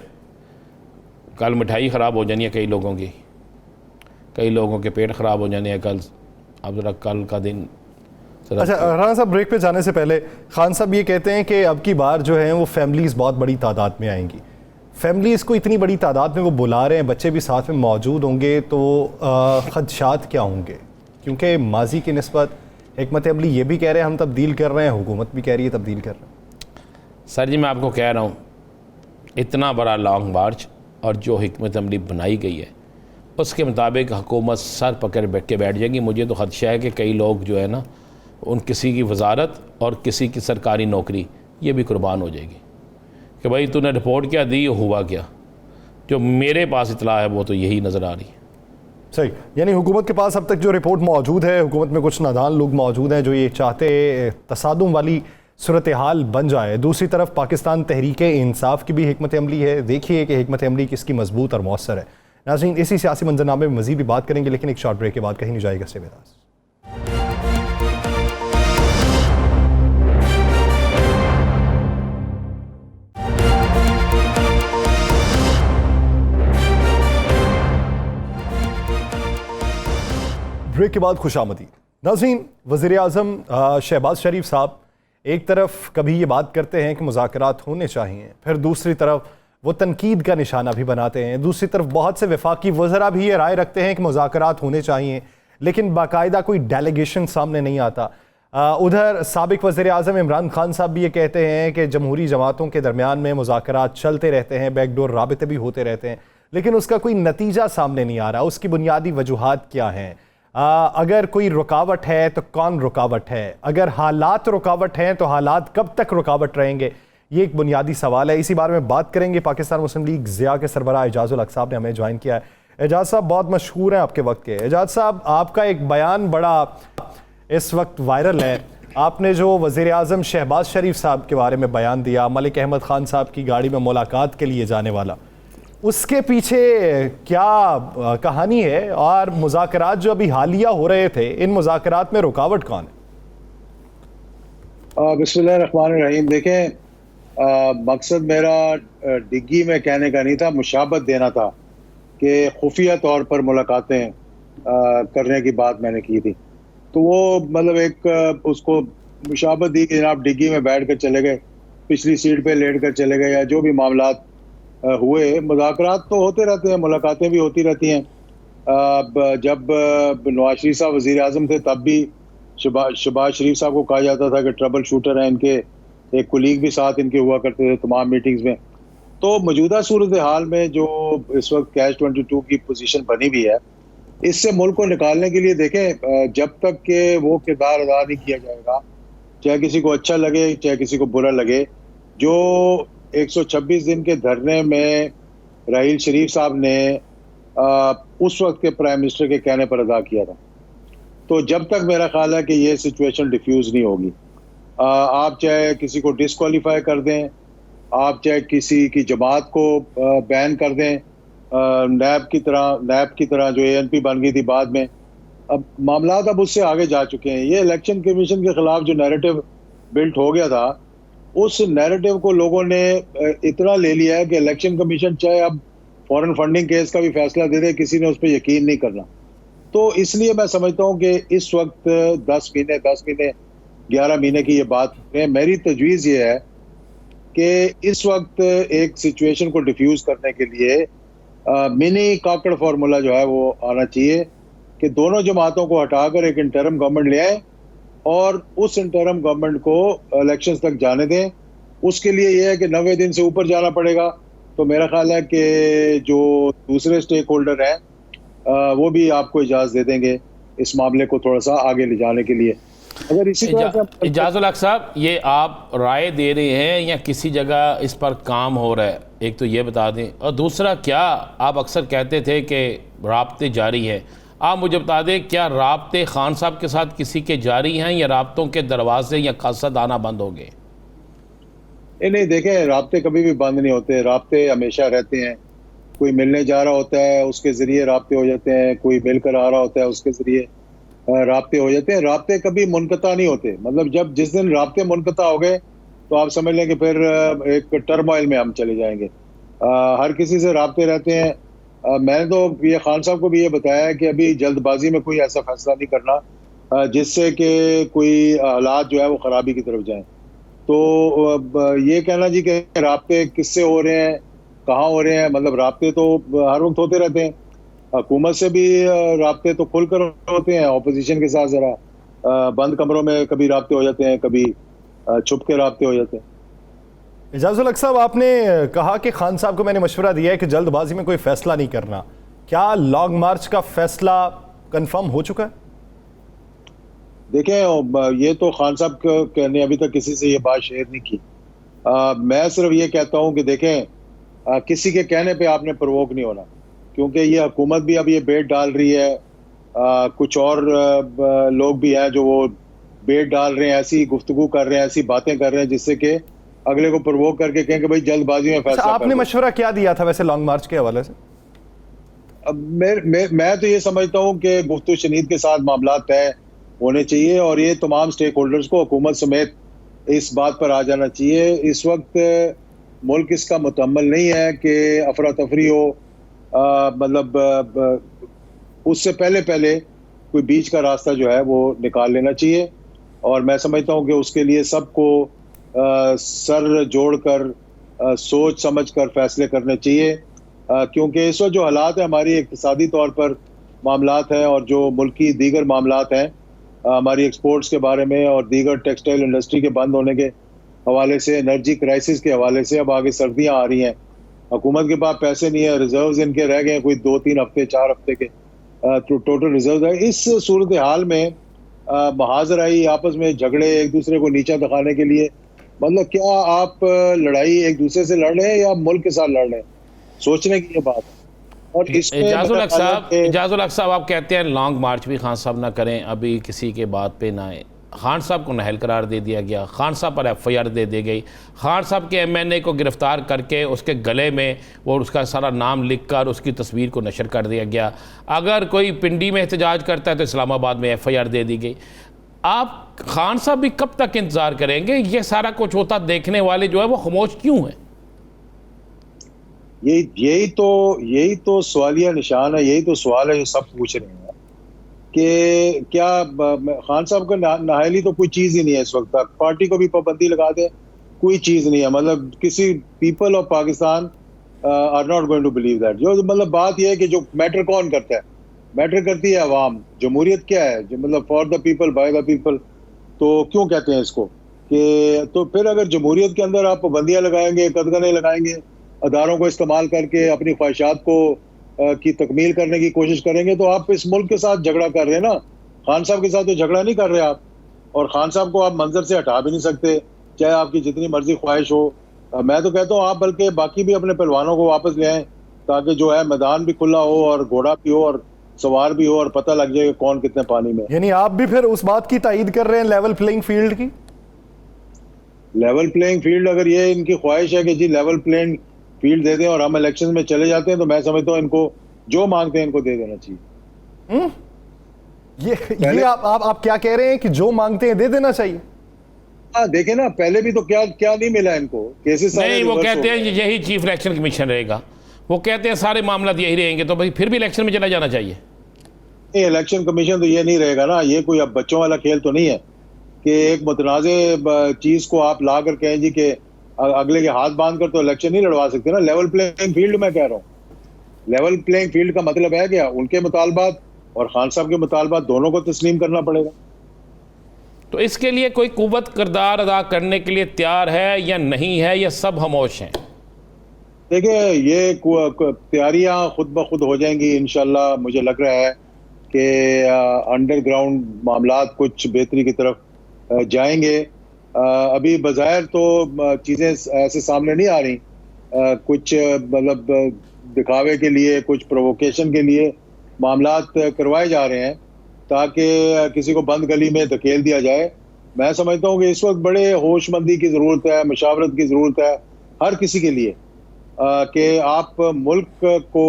कल मिठाई ख़राब हो जानी है कई लोगों की, कई लोगों के पेट ख़राब हो जाने हैं कल। अब ज़रा कल का दिन अच्छा राना साहब, ब्रेक पे जाने से पहले खान साहब ये कहते हैं कि अब की बार जो है वो फैमिलीज़ बहुत बड़ी तादाद में आएंगी। फैमिलीज़ को इतनी बड़ी तादाद में वो बुला रहे हैं, बच्चे भी साथ में मौजूद होंगे, तो ख़दशात क्या होंगे? क्योंकि माजी की निस्बत हिकमत अमली ये भी कह रहे हैं हम तब्दील कर रहे हैं, हुकूमत भी कह रही है तब्दील कर रहे हैं। सर जी, मैं आपको कह रहा हूँ, इतना बड़ा लॉन्ग मार्च और जो हिकमत अमली बनाई गई है उसके मुताबिक हुकूमत सर पकड़ के बैठ जाएगी। मुझे तो खदशा है कि कई लोग जो है ना, उन किसी की वजारत और किसी की सरकारी नौकरी ये भी कुर्बान हो जाएगी कि भाई तूने रिपोर्ट क्या दी, हुआ क्या। जो मेरे पास इतला है वो तो यही नज़र आ रही है। सही, यानी हुकूमत के पास अब तक जो रिपोर्ट मौजूद है, हुकूमत में कुछ नादान लोग मौजूद हैं जो ये चाहते तसादुम वाली सूरत हाल बन जाए। दूसरी तरफ पाकिस्तान तहरीक इंसाफ की भी हिकमत अमली है। देखिए कि हिकमत अमली किसकी मजबूत और मौसर है। नाज़रीन, इसी सियासी मंजरनामे में मज़ीद भी बात करेंगे, लेकिन एक शॉर्ट ब्रेक के बाद कहीं नहीं जाएगा। से बेदास ब्रेक के बाद खुशामदी। नाज़रीन, वज़ीर आज़म शहबाज शरीफ साहब एक तरफ कभी ये बात करते हैं कि मुज़ाकरात होने चाहिए, फिर दूसरी तरफ वो तनकीद का निशाना भी बनाते हैं। दूसरी तरफ बहुत से वफाकी वज़रा भी ये राय रखते हैं कि मुज़ाकरात होने चाहिए, लेकिन बाकायदा कोई डेलीगेशन सामने नहीं आता। उधर साबिक वज़ीर आज़म इमरान खान साहब भी ये कहते हैं कि जमहूरी जमातों के दरमियान में मुज़ाकरात चलते रहते हैं, बैकडोर राबिते भी होते रहते हैं, लेकिन उसका कोई नतीजा सामने नहीं आ रहा। उसकी बुनियादी वजूहात क्या हैं? अगर कोई रुकावट है तो कौन रुकावट है? अगर हालात रुकावट हैं तो हालात कब तक रुकावट रहेंगे? ये एक बुनियादी सवाल है। इसी बारे में बात करेंगे। पाकिस्तान मुस्लिम लीग ज़िया के सरबराह एजाज़ुल हक साहब ने हमें ज्वाइन किया है। एजाज साहब बहुत मशहूर हैं आपके वक्त के। एजाज साहब, आपका एक बयान बड़ा इस वक्त वायरल है। आपने जो वज़ीर आज़म शहबाज शरीफ साहब के बारे में बयान दिया, मलिक अहमद ख़ान साहब की गाड़ी में मुलाकात के लिए जाने वाला, उसके पीछे क्या कहानी है? और मुज़ाकरात जो अभी हालिया हो रहे थे, इन मुज़ाकरात में रुकावट कौन है? बिस्मिल्लाहिर्रहमानिर्रहीम। देखें, मकसद मेरा डिग्गी में कहने का नहीं था, मुशाबत देना था कि खुफिया तौर पर मुलाकातें करने की बात मैंने की थी। तो वो मतलब एक उसको मुशाबत दी कि जनाब डिग्गी में बैठ कर चले गए, पिछली सीट पे लेट कर चले गए, या जो भी मामलात हुए। मुज़ाकरात तो होते रहते हैं, मुलाकातें भी होती रहती हैं। जब नवाज शरीफ साहब वज़ीर आज़म थे तब भी शहबाज शरीफ साहब को कहा जाता था कि ट्रबल शूटर हैं। इनके एक कुलीग भी साथ इनके हुआ करते थे तमाम मीटिंग्स में। तो मौजूदा सूरत हाल में जो इस वक्त कैच 22 की पोजीशन बनी हुई है, इससे मुल्क को निकालने के लिए देखें, जब तक के वो किरदार अदा नहीं किया जाएगा, चाहे किसी को अच्छा लगे चाहे किसी को बुरा लगे, जो 126 दिन के धरने में राहील शरीफ साहब ने उस वक्त के प्राइम मिनिस्टर के कहने पर अदा किया था, तो जब तक मेरा ख्याल है कि ये सिचुएशन डिफ्यूज नहीं होगी। आप चाहे किसी को डिस्क्वालीफाई कर दें, आप चाहे किसी की जमात को बैन कर दें, नैब की तरह जो ANP बन गई थी बाद में, अब मामलात अब उससे आगे जा चुके हैं। ये इलेक्शन कमीशन के खिलाफ जो नैरेटिव बिल्ट हो गया था, उस नैरेटिव को लोगों ने इतना ले लिया है कि इलेक्शन कमीशन चाहे अब फॉरेन फंडिंग केस का भी फैसला दे दे, किसी ने उस पर यकीन नहीं करना। तो इसलिए मैं समझता हूँ कि इस वक्त 10 महीने 11 महीने की ये बात है। मेरी तजवीज़ ये है कि इस वक्त एक सिचुएशन को डिफ्यूज करने के लिए मिनी काकड़ फार्मूला जो है वो आना चाहिए कि दोनों जमातों को हटाकर एक इंटरम गवर्नमेंट ले आए और उस इंटरम गवर्नमेंट को इलेक्शंस तक जाने दें। उसके लिए यह है कि 90 दिन से ऊपर जाना पड़ेगा। तो मेरा ख्याल है कि जो दूसरे स्टेक होल्डर हैं वो भी आपको इजाज़त दे देंगे इस मामले को थोड़ा सा आगे ले जाने के लिए। अगर इसी तरह से इजाज़ुल हक साहब, ये आप राय दे रहे हैं या किसी जगह इस पर काम हो रहा है? एक तो ये बता दें, और दूसरा, क्या आप अक्सर कहते थे कि राब्ते जारी है, आप मुझे बता दें क्या राब्ते खान साहब के साथ किसी के जारी हैं या राब्तों के दरवाजे या खासा आना बंद हो गए? नहीं, देखें, राब्ते कभी भी बंद नहीं होते, राब्ते हमेशा रहते हैं। कोई मिलने जा रहा होता है उसके ज़रिए राब्ते हो जाते हैं, कोई मिलकर आ रहा होता है उसके ज़रिए राब्ते हो जाते हैं। राब्ते कभी मुनक़ता नहीं होते। मतलब जिस दिन राब्ते मुनक़ता हो गए तो आप समझ लें कि फिर एक टर्मोइल में हम चले जाएंगे। हर किसी से राब्ते रहते हैं। मैंने तो ये खान साहब को भी ये बताया है कि अभी जल्दबाजी में कोई ऐसा फैसला नहीं करना। जिससे कि कोई हालात जो है वो खराबी की तरफ जाएं। तो ये कहना जी कि राब्ते किससे हो रहे हैं, कहाँ हो रहे हैं, मतलब राब्ते तो हर वक्त होते रहते हैं। हुकूमत से भी राब्ते तो खुलकर होते हैं, ऑपोजिशन के साथ जरा बंद कमरों में कभी राब्ते हो जाते हैं, कभी छुप के राब्ते हो जाते हैं। एजाजुल हक साहब, आपने कहा कि खान साहब को मैंने मशवरा दिया है कि जल्दबाजी में कोई फैसला नहीं करना। क्या लॉन्ग मार्च का फैसला कंफर्म हो चुका है? देखें, ये तो खान साहब ने अभी तक किसी से ये बात शेयर नहीं की। मैं सिर्फ ये कहता हूँ कि देखें, किसी के कहने पे आपने प्रवोक नहीं होना, क्योंकि ये हुकूमत भी अब ये बेट डाल रही है। कुछ और लोग भी हैं जो वो बेट डाल रहे हैं, ऐसी गुफ्तगू कर रहे हैं, ऐसी बातें कर रहे हैं जिससे कि अगले को प्रवोक करके कहें कि भाई जल्दबाजी में फैसला। आपने मशवरा क्या दिया था वैसे लॉन्ग मार्च के हवाले से? अब मैं तो ये समझता हूँ कि गुफ्तगू शनीद के साथ मामला तय होने चाहिए और ये तमाम स्टेक होल्डर्स को, हुकूमत समेत, इस बात पर आ जाना चाहिए। इस वक्त मुल्क इसका मुतम्मल नहीं है कि अफरा तफरी हो। मतलब उससे पहले कोई बीच का रास्ता जो है वो निकाल लेना चाहिए और मैं समझता हूँ कि उसके लिए सबको सर जोड़कर सोच समझ कर फैसले करने चाहिए, क्योंकि इस वक्त जो हालात है हमारी इक्तिसादी तौर पर मामलात हैं और जो मुल्की दीगर मामलात हैं हमारी एक्सपोर्ट्स के बारे में और दीगर टेक्सटाइल इंडस्ट्री के बंद होने के हवाले से, एनर्जी क्राइसिस के हवाले से, अब आगे सर्दियां आ रही हैं, हुकूमत के पास पैसे नहीं है, रिजर्व्स इनके रह गए कोई 2-3 हफ्ते 4 हफ्ते के टोटल रिजर्व है। इस सूरत हाल में महाजराई, आपस में झगड़े, एक दूसरे को नीचा दिखाने के लिए, मतलब क्या आप लड़ाई एक दूसरे से लड़ रहे हैं या मुल्क के साथ लड़ रहे हैं, सोचने की ये बात है। और एजाजुल हक साहब, आप कहते हैं लॉन्ग मार्च भी खान साहब ना करें, अभी किसी के बात पे ना आए। खान साहब को नाअहल करार दे दिया गया, खान साहब पर FIR दे दी गई, खान साहब के MNA को गिरफ़्तार करके उसके गले में वो उसका सारा नाम लिख कर उसकी तस्वीर को नशर कर दिया गया। अगर कोई पिंडी में एहतजाज करता है तो इस्लामाबाद में FIR दे दी गई। आप खान साहब भी कब तक इंतज़ार करेंगे? ये सारा कुछ होता देखने वाले जो है वो खामोश क्यों हैं? यही तो सवालिया निशान है, यही तो सवाल है जो सब पूछ रहे हैं कि क्या खान साहब का नाअहली तो कोई चीज़ ही नहीं है इस वक्त तक। पार्टी को भी पाबंदी लगा दे, कोई चीज़ नहीं है। मतलब किसी people of Pakistan are not going to believe that. जो मतलब बात यह है कि जो मैटर कौन करता है, मैटर करती है अवाम। जमहूरियत क्या है? जो मतलब for the people by the people, तो क्यों कहते हैं इसको कि तो फिर अगर जमहूरियत के अंदर आप पाबंदियाँ लगाएंगे, कदगने लगाएंगे, अदारों को इस्तेमाल करके अपनी ख्वाहिशात को की तकमील करने की कोशिश करेंगे, तो आप इस मुल्क के साथ झगड़ा कर रहे हैं ना। खान साहब के साथ तो झगड़ा नहीं कर रहे आप, और खान साहब को आप मंजर से हटा भी नहीं सकते, चाहे आपकी जितनी मर्जी ख्वाहिश हो। मैं तो कहता हूँ आप बल्कि बाकी भी अपने पहलवानों को वापस ले आएं, ताकि जो है मैदान भी खुला हो और घोड़ा भी हो और सवार भी हो और पता लग जाए कौन कितने पानी में। यानी आप भी फिर उस बात की तायीद कर रहे हैं लेवल प्लेइंग फील्ड की? लेवल प्लेइंग फील्ड, अगर ये इनकी ख्वाहिश है कि जी लेवल प्लेइंग फील्ड दे दें और हम इलेक्शन में चले जाते हैं, तो मैं समझता हूँ इनको जो मांगते हैं इनको दे देना चाहिए। ये आप क्या कह रहे हैं कि जो मांगते हैं दे देना चाहिए? हाँ, देखे ना, पहले भी तो क्या नहीं मिला इनको, केसेस नहीं, वो कहते हैं यही चीफ इलेक्शन कमीशन रहेगा, वो कहते हैं सारे मामला यही रहेंगे, तो भाई फिर भी इलेक्शन में चला जाना चाहिए। नहीं, इलेक्शन कमीशन तो ये नहीं रहेगा ना। ये कोई अब बच्चों वाला खेल तो नहीं है कि एक मुतनाज़े चीज को आप ला कर कहें जी कि अगले के हाथ बांध कर तो इलेक्शन नहीं लड़वा सकते ना। लेवल प्लेइंग फील्ड मैं कह रहा हूँ, लेवल प्लेइंग फील्ड का मतलब है क्या? उनके मुतालबात और खान साहब के मुतालबात दोनों को तस्लीम करना पड़ेगा। तो इसके लिए कोई कुव्वत किरदार अदा करने के लिए तैयार है या नहीं है, या सब खामोश हैं? देखिए, ये तैयारियां खुद ब खुद हो जाएंगी इंशाल्लाह। मुझे लग रहा है कि अंडरग्राउंड मामलात कुछ बेहतरी की तरफ जाएंगे। अभी बज़ाहिर तो चीज़ें ऐसे सामने नहीं आ रही, कुछ मतलब दिखावे के लिए, कुछ प्रोवोकेशन के लिए मामलात करवाए जा रहे हैं ताकि किसी को बंद गली में धकेल दिया जाए। मैं समझता हूँ कि इस वक्त बड़े होशमंदी की ज़रूरत है, मशावरत की ज़रूरत है हर किसी के लिए, कि आप मुल्क को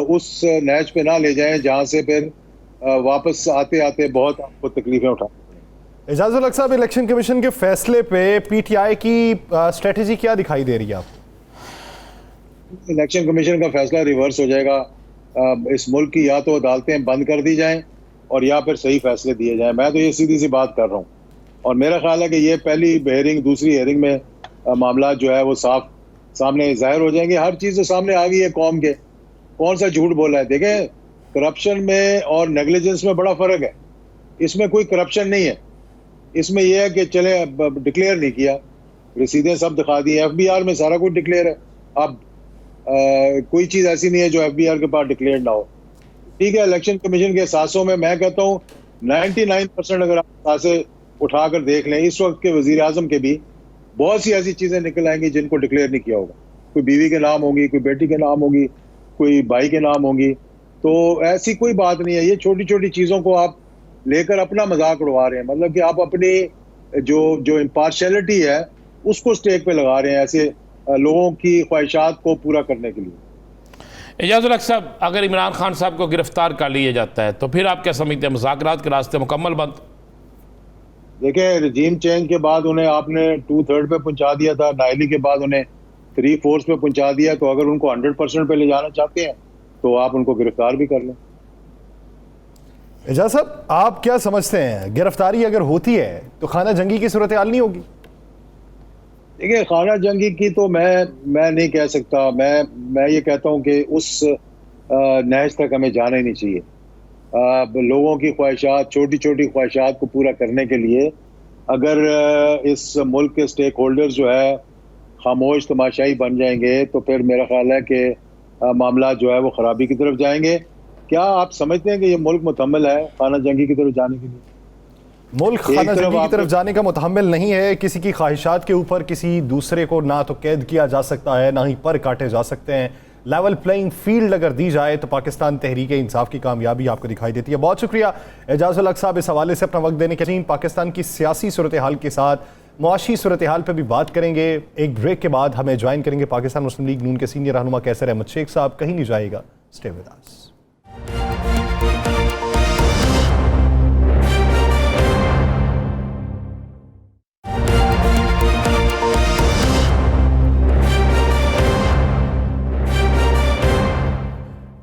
उस नहज पे ना ले जाएं जहाँ से फिर वापस आते आते बहुत आपको तकलीफें उठाएं। एजाजुल हक साहब, इलेक्शन कमीशन के फैसले पे PTI की स्ट्रेटेजी क्या दिखाई दे रही है आपको? इलेक्शन कमीशन का फैसला रिवर्स हो जाएगा। इस मुल्क की या तो अदालतें बंद कर दी जाएं और या फिर सही फैसले दिए जाएं। मैं तो ये सीधी सी बात कर रहा हूँ, और मेरा ख्याल है कि ये पहली हेयरिंग, दूसरी हेयरिंग में मामला जो है वो साफ सामने जाहिर हो जाएंगे। हर चीज़ तो सामने आ गई है कौम के, कौन सा झूठ बोला है। देखें, करप्शन में और नेग्लिजेंस में बड़ा फ़र्क है। इसमें कोई करप्शन नहीं है, इसमें यह है कि चले डिक्लेयर नहीं किया, रसीदें सब दिखा दी। FBR में सारा कुछ डिक्लेयर है। अब कोई चीज़ ऐसी नहीं है जो FBR के पास डिक्लेयर ना हो। ठीक है, इलेक्शन कमीशन के सासों में मैं कहता हूँ 99% अगर आप सासे उठाकर देख लें, इस वक्त के वजीर आजम के भी बहुत सी ऐसी चीज़ें निकल आएंगी जिनको डिक्लेयर नहीं किया होगा। कोई बीवी के नाम होगी, कोई बेटी के नाम होगी, कोई भाई के नाम होगी। तो ऐसी कोई बात नहीं है। ये छोटी छोटी चीज़ों को आप लेकर अपना मजाक उड़वा रहे हैं, मतलब कि आप अपनी जो इम्पार्शियलिटी है उसको स्टेक पे लगा रहे हैं ऐसे लोगों की ख्वाहिशात को पूरा करने के लिए। एजाजुल हक साहब, अगर इमरान खान साहब को गिरफ्तार कर लिया जाता है तो फिर आप क्या समझते हैं, मुज़ाकरात के रास्ते मुकम्मल बंद? देखिए, रजीम चेंज के बाद उन्हें आपने 2/3 पे पहुंचा दिया था, नायली के बाद उन्हें 3/4 पे पहुंचा दिया। तो अगर उनको 100% पे ले जाना चाहते हैं तो आप उनको गिरफ्तार भी कर लें। एजाज साहब, आप क्या समझते हैं, गिरफ्तारी अगर होती है तो खाना जंगी की सूरत हाल नहीं होगी? देखिए, खाना जंगी की तो मैं नहीं कह सकता। मैं ये कहता हूँ कि उस नहज तक हमें जाना ही नहीं चाहिए। लोगों की ख्वाहिशात, छोटी छोटी ख्वाहिशात को पूरा करने के लिए अगर इस मुल्क के स्टेक होल्डर्स जो है खामोश तमाशाई बन जाएंगे तो फिर मेरा ख्याल है कि मामला जो है वो खराबी की तरफ जाएंगे। क्या आप समझते हैं कि ये मुल्क मुतहम्मिल है खाना जंगी की तरफ जाने के लिए? मुल्क खाना जंगी की तरफ जाने का मुतहम्मिल नहीं है। किसी की ख्वाहिशात के ऊपर किसी दूसरे को ना तो कैद किया जा सकता है, ना ही पर काटे जा सकते हैं। लेवल प्लेइंग फील्ड अगर दी जाए तो पाकिस्तान तहरीक इंसाफ की कामयाबी आपको दिखाई देती है। बहुत शुक्रिया एजाजुल हक साहब, इस हवाले से अपना वक्त देने के लिए। पाकिस्तान की सियासी सूरत हाल के साथ मुआशी सूरत हाल पर भी बात करेंगे। एक ब्रेक के बाद हमें ज्वाइन करेंगे पाकिस्तान मुस्लिम लीग नून के सीनियर रहनुमा कैसर अहमद शेख साहब। कहीं नहीं जाएगा, स्टे विद अस।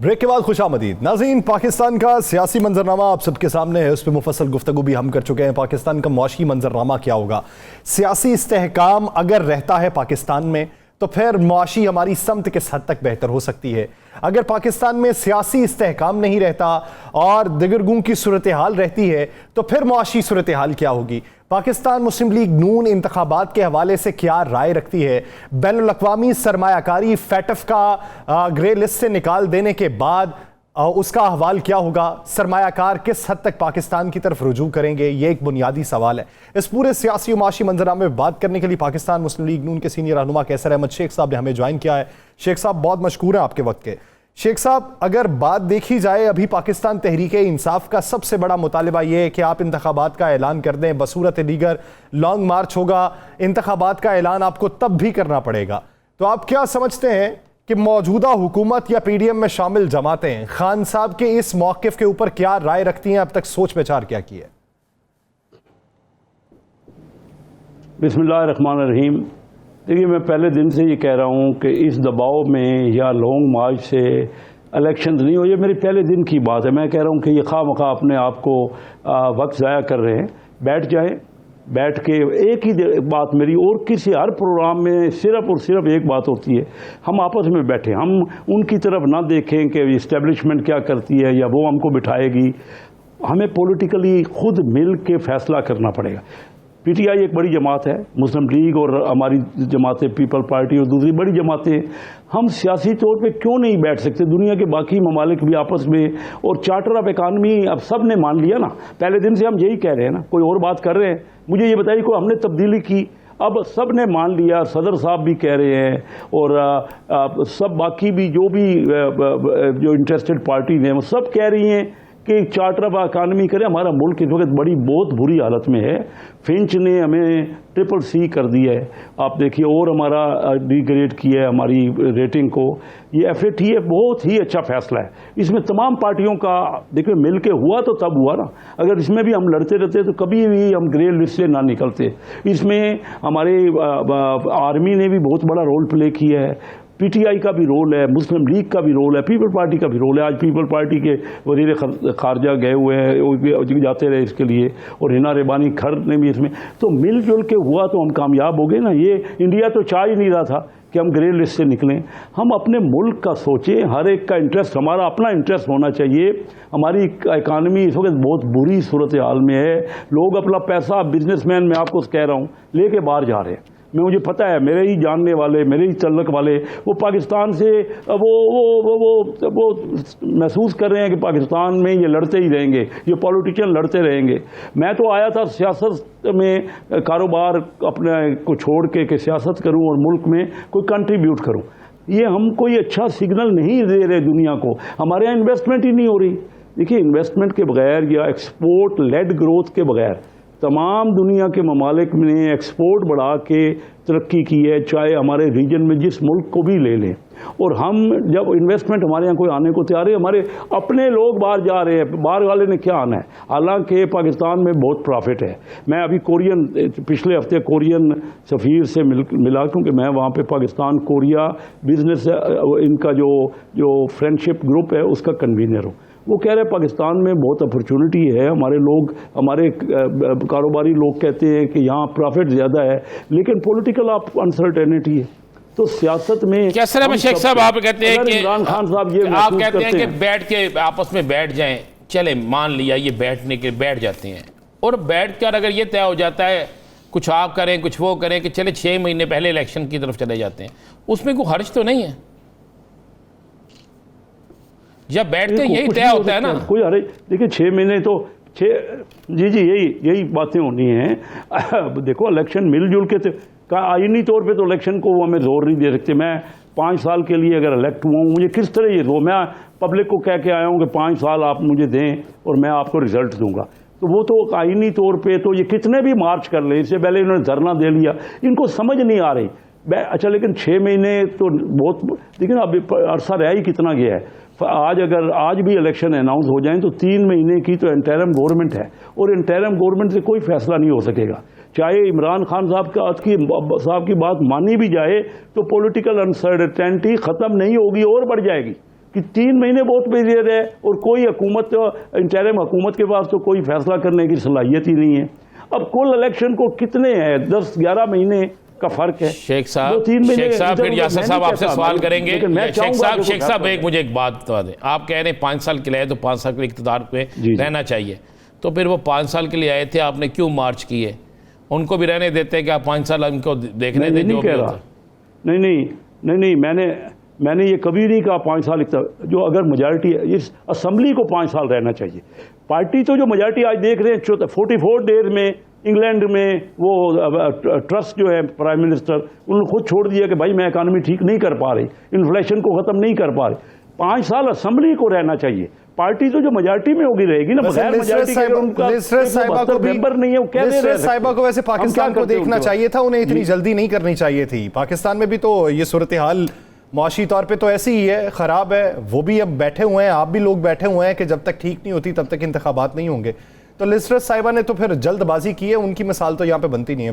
ब्रेक के बाद खुशामदीद नाज़रीन। पाकिस्तान का सियासी मंजरनामा आप सबके सामने है, उस पर मुफस्सल गुफ्तगू भी हम कर चुके हैं। पाकिस्तान का मुआशी मंजरनामा क्या होगा? सियासी इस्तेहकाम अगर रहता है पाकिस्तान में तो फिर मुआशी हमारी समत किस हद तक बेहतर हो सकती है। अगर पाकिस्तान में सियासी इस्तेहकाम नहीं रहता और दिगरगुं की सूरत हाल रहती है तो फिर मुआशी सूरत हाल क्या होगी? पाकिस्तान मुस्लिम लीग नून इंतखाबात के हवाले से क्या राय रखती है? बैनुल अक़वामी सरमायाकारी फैटफ का ग्रे लिस्ट से निकाल देने के बाद उसका अहवाल क्या होगा? सरमायाकार किस हद तक पाकिस्तान की तरफ रुजू करेंगे? ये एक बुनियादी सवाल है। इस पूरे सियासी और माशी मंजरामे में बात करने के लिए पाकिस्तान मुस्लिम लीग नून के सीनियर रहनुमा कैसर अहमद शेख साहब ने हमें ज्वाइन किया है। शेख साहब, बहुत मशकूर है आपके वक्त के। शेख साहब, अगर बात देखी जाए, अभी पाकिस्तान तहरीक इंसाफ का सबसे बड़ा मुतालिबा यह है कि आप इंतखाबात का ऐलान कर दें, बसूरत दीगर लॉन्ग मार्च होगा। इंतखाबात का ऐलान आपको तब भी करना पड़ेगा। तो आप क्या समझते हैं कि मौजूदा हुकूमत या PDM में शामिल जमातें खान साहब के इस मौक़िफ़ के ऊपर क्या राय रखती हैं? अब तक सोच विचार क्या की है? बिस्मिल्लाहिर्रहमानिर्रहीम। देखिए, मैं पहले दिन से ये कह रहा हूँ कि इस दबाव में या लॉन्ग मार्च से इलेक्शन नहीं हो, ये मेरी पहले दिन की बात है। मैं कह रहा हूँ कि ये खामखा अपने आप को वक्त ज़ाया कर रहे हैं। बैठ जाएं, बैठ के एक ही बात मेरी और किसी हर प्रोग्राम में सिर्फ और सिर्फ एक बात होती है, हम आपस में बैठे, हम उनकी तरफ ना देखें कि इस्टेब्लिशमेंट क्या करती है या वो हमको बिठाएगी। हमें पॉलिटिकली खुद मिल के फैसला करना पड़ेगा। PTI एक बड़ी जमात है, मुस्लिम लीग और हमारी जमातें पीपल पार्टी और दूसरी बड़ी जमातें, हम सियासी तौर पे क्यों नहीं बैठ सकते? दुनिया के बाकी ममालिक भी आपस में, और चार्टर ऑफ इकानमी अब सब ने मान लिया ना। पहले दिन से हम यही कह रहे हैं ना, कोई और बात कर रहे हैं? मुझे ये बताइए को हमने तब्दीली की? अब सब ने मान लिया, सदर साहब भी कह रहे हैं और सब बाकी भी जो इंटरेस्टेड पार्टी हैं वो सब कह रही हैं कि चार्टर ऑफ इकानमी करें। हमारा मुल्क इस वक्त बहुत बुरी हालत में है। फिंच ने हमें CCC कर दिया है, आप देखिए, और हमारा डिग्रेड किया है हमारी रेटिंग को। ये FATF बहुत ही अच्छा फैसला है। इसमें तमाम पार्टियों का देखिए मिल के हुआ तो तब हुआ ना। अगर इसमें भी हम लड़ते रहते तो कभी भी हम ग्रे लिस्ट से ना निकलते। इसमें हमारे आर्मी ने भी बहुत बड़ा रोल प्ले किया है, PTI का भी रोल है, मुस्लिम लीग का भी रोल है, पीपल पार्टी का भी रोल है। आज पीपल पार्टी के वज़ीर खारजा गए हुए हैं, वो भी जाते रहे इसके लिए, और हिना रेबानी खर ने भी इसमें, तो मिलजुल के हुआ तो हम कामयाब हो गए ना। ये इंडिया तो चाह ही नहीं रहा था कि हम ग्रे लिस्ट से निकलें। हम अपने मुल्क का सोचें, हर एक का इंटरेस्ट, हमारा अपना इंटरेस्ट होना चाहिए। हमारी इकानमी इस वक्त बहुत बुरी सूरत हाल में है। लोग अपना पैसा, बिजनेसमैन मैं आपको कह रहा हूँ, लेके बाहर जा रहे हैं। मुझे पता है, मेरे ही जानने वाले, मेरे ही तल्लक वाले, वो पाकिस्तान से वो महसूस कर रहे हैं कि पाकिस्तान में ये लड़ते ही रहेंगे, ये पॉलिटिशियन लड़ते रहेंगे। मैं तो आया था सियासत में, कारोबार अपने को छोड़ के कि सियासत करूं और मुल्क में कोई कंट्रीब्यूट करूं। ये हम कोई अच्छा सिग्नल नहीं दे रहे दुनिया को। हमारे यहाँ इन्वेस्टमेंट ही नहीं हो रही। देखिए, इन्वेस्टमेंट के बगैर या एक्सपोर्ट लेड ग्रोथ के बगैर तमाम दुनिया के ममालिक ने एक्सपोर्ट बढ़ा के तरक्की की है, चाहे हमारे रीजन में जिस मुल्क को भी ले लें। और हम जब इन्वेस्टमेंट हमारे यहाँ कोई आने को तैयार है, हमारे अपने लोग बाहर जा रहे हैं, बाहर वाले ने क्या आना है। हालांकि पाकिस्तान में बहुत प्रॉफिट है। मैं अभी पिछले हफ्ते कोरियन सफ़ीर से मिला, क्योंकि मैं वहाँ पे पाकिस्तान कोरिया बिजनेस इनका जो फ्रेंडशिप ग्रुप है उसका कन्वीनर हूँ। वो कह रहे हैं पाकिस्तान में बहुत अपॉर्चुनिटी है। हमारे कारोबारी लोग कहते हैं कि यहाँ प्रॉफिट ज़्यादा है, लेकिन पॉलिटिकल अनसर्टेनिटी है। तो सियासत में कैसे रहे शेख साहब, आप कहते हैं कि इमरान खान साहब ये आप कहते हैं कि बैठ के आपस में बैठ जाएं, चले मान लिया ये बैठने के बैठ जाते हैं, और बैठ कर अगर ये तय हो जाता है कुछ आप करें कुछ वो करें कि चले 6 महीने पहले इलेक्शन की तरफ चले जाते हैं, उसमें कोई हर्ज तो नहीं है? जब बैठते यही तय होता है ना कोई। अरे देखिए, 6 महीने तो जी यही बातें होनी हैं। देखो, इलेक्शन मिलजुल के आईनी तौर पे तो इलेक्शन को हमें जोर नहीं दे सकते। मैं 5 साल के लिए अगर इलेक्ट हुआ हूँ, मुझे किस तरह ये मैं पब्लिक को कह के आया हूँ कि 5 साल आप मुझे दें और मैं आपको रिजल्ट दूंगा, तो वो तो आईनी तौर पे तो ये कितने भी मार्च कर ले, इससे पहले इन्होंने धरना दे लिया, इनको समझ नहीं आ रही। अच्छा, लेकिन 6 महीने तो बहुत, लेकिन अब अरसा रह ही कितना गया है। अगर आज भी इलेक्शन अनाउंस हो जाए तो 3 महीने की तो इंटरिम गवर्नमेंट है, और इंटरिम गवर्नमेंट से कोई फैसला नहीं हो सकेगा। चाहे इमरान खान साहब की बात मानी भी जाए तो पॉलिटिकल अनसर्टेनिटी ख़त्म नहीं होगी और बढ़ जाएगी कि 3 महीने बहुत पीरियड है, और कोई इंटरिम हुकूमत के पास तो कोई फैसला करने की सलाहियत ही नहीं है। अब कुल इलेक्शन को कितने हैं, 10-11 महीने का फर्क है। शेख साहब फिर यासर साहब आपसे सवाल करेंगे। शेख साहब मुझे एक बात बता दें, आप कह रहे हैं 5 साल के लिए आए तो 5 साल के लिए इक़्तिदार पे रहना चाहिए, तो फिर वो 5 साल के लिए आए थे, आपने क्यों मार्च किए? उनको भी रहने देते हैं कि आप 5 साल उनको देखने दें? नहीं कह रहा, नहीं, मैंने ये कभी नहीं कहा 5 साल। जो अगर मेजॉरिटी, इस असेंबली को 5 साल रहना चाहिए। पार्टी तो जो मेजॉरिटी आज देख रहे हैं 44 डेज में इंग्लैंड में वो ट्रस्ट जो है प्राइम मिनिस्टर, उन्होंने खुद छोड़ दिया कि भाई मैं इकानमी ठीक नहीं कर पा रही, इन्फ्लेशन को ख़त्म नहीं कर पा रही। 5 साल असेंबली को रहना चाहिए। पार्टी तो जो मेजॉरिटी में होगी रहेगी ना, बगैर मेजॉरिटी के उनका मेंबर नहीं है, वो कह रहे हैं। साहिबा को वैसे पाकिस्तान को देखना चाहिए था, उन्हें इतनी जल्दी नहीं करनी चाहिए थी। पाकिस्तान में भी तो ये सूरत हाल मुआशी तौर पे तो ऐसी ही है, ख़राब है। वो भी अब बैठे हुए हैं, आप भी लोग बैठे हुए हैं कि जब तक ठीक नहीं होती तब तक इंतखाबात नहीं होंगे। तो लिस्ट्रस साहिबा ने तो फिर जल्दबाजी की है, उनकी मिसाल तो यहाँ पे बनती नहीं है।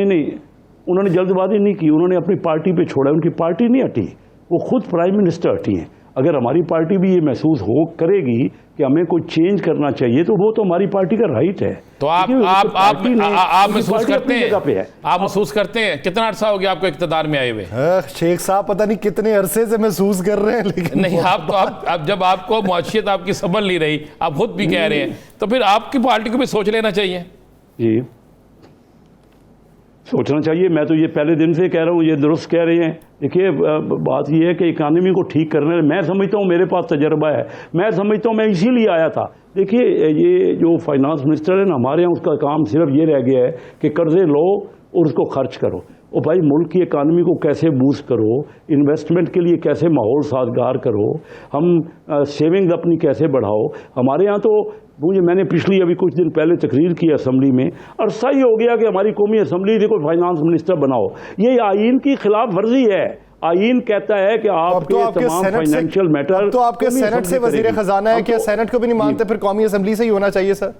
नहीं, उन्होंने जल्दबाजी नहीं की, उन्होंने अपनी पार्टी पे छोड़ा। उनकी पार्टी नहीं हटी, वो खुद प्राइम मिनिस्टर हटी हैं। अगर हमारी पार्टी भी ये महसूस करेगी कि हमें कोई चेंज करना चाहिए, तो वो तो हमारी पार्टी का राइट है। तो आप महसूस करते हैं, आप महसूस करते हैं? कितना अरसा हो गया आपको इक़्तिदार में आए हुए? शेख साहब पता नहीं कितने अरसे से महसूस कर रहे हैं, लेकिन नहीं, आप जब आपको मुआशियत आपकी संभल नहीं रही, आप खुद भी कह रहे हैं, तो फिर आपकी पार्टी को भी सोच लेना चाहिए। जी, सोचना चाहिए। मैं तो ये पहले दिन से कह रहा हूँ, ये दुरुस्त कह रहे हैं। देखिए, बात ये है कि इकानमी को ठीक करने, मैं समझता हूँ मेरे पास तजर्बा है, मैं समझता हूँ मैं इसीलिए आया था। देखिए, ये जो फाइनेंस मिनिस्टर है ना हमारे यहाँ, उसका काम सिर्फ ये रह गया है कि कर्जे लो और उसको खर्च करो। और भाई, मुल्क की इकानमी को कैसे बूस्ट करो, इन्वेस्टमेंट के लिए कैसे माहौल साजगार करो, हम सेविंग्स अपनी कैसे बढ़ाओ। हमारे यहाँ तो मैंने अभी कुछ दिन पहले तकरीर की असेंबली में, अरसा ही हो गया कि हमारी कौमी असेंबली देखो फाइनेंस मिनिस्टर बनाओ। ये आइन की खिलाफ वर्जी है। आइन कहता है कि आपके तमाम फाइनेंशियल मैटर तो आपके सेनेट से वजीर खजाना है, क्या सेनेट को भी नहीं मानते? फिर कौमी असेंबली से ही होना चाहिए सर।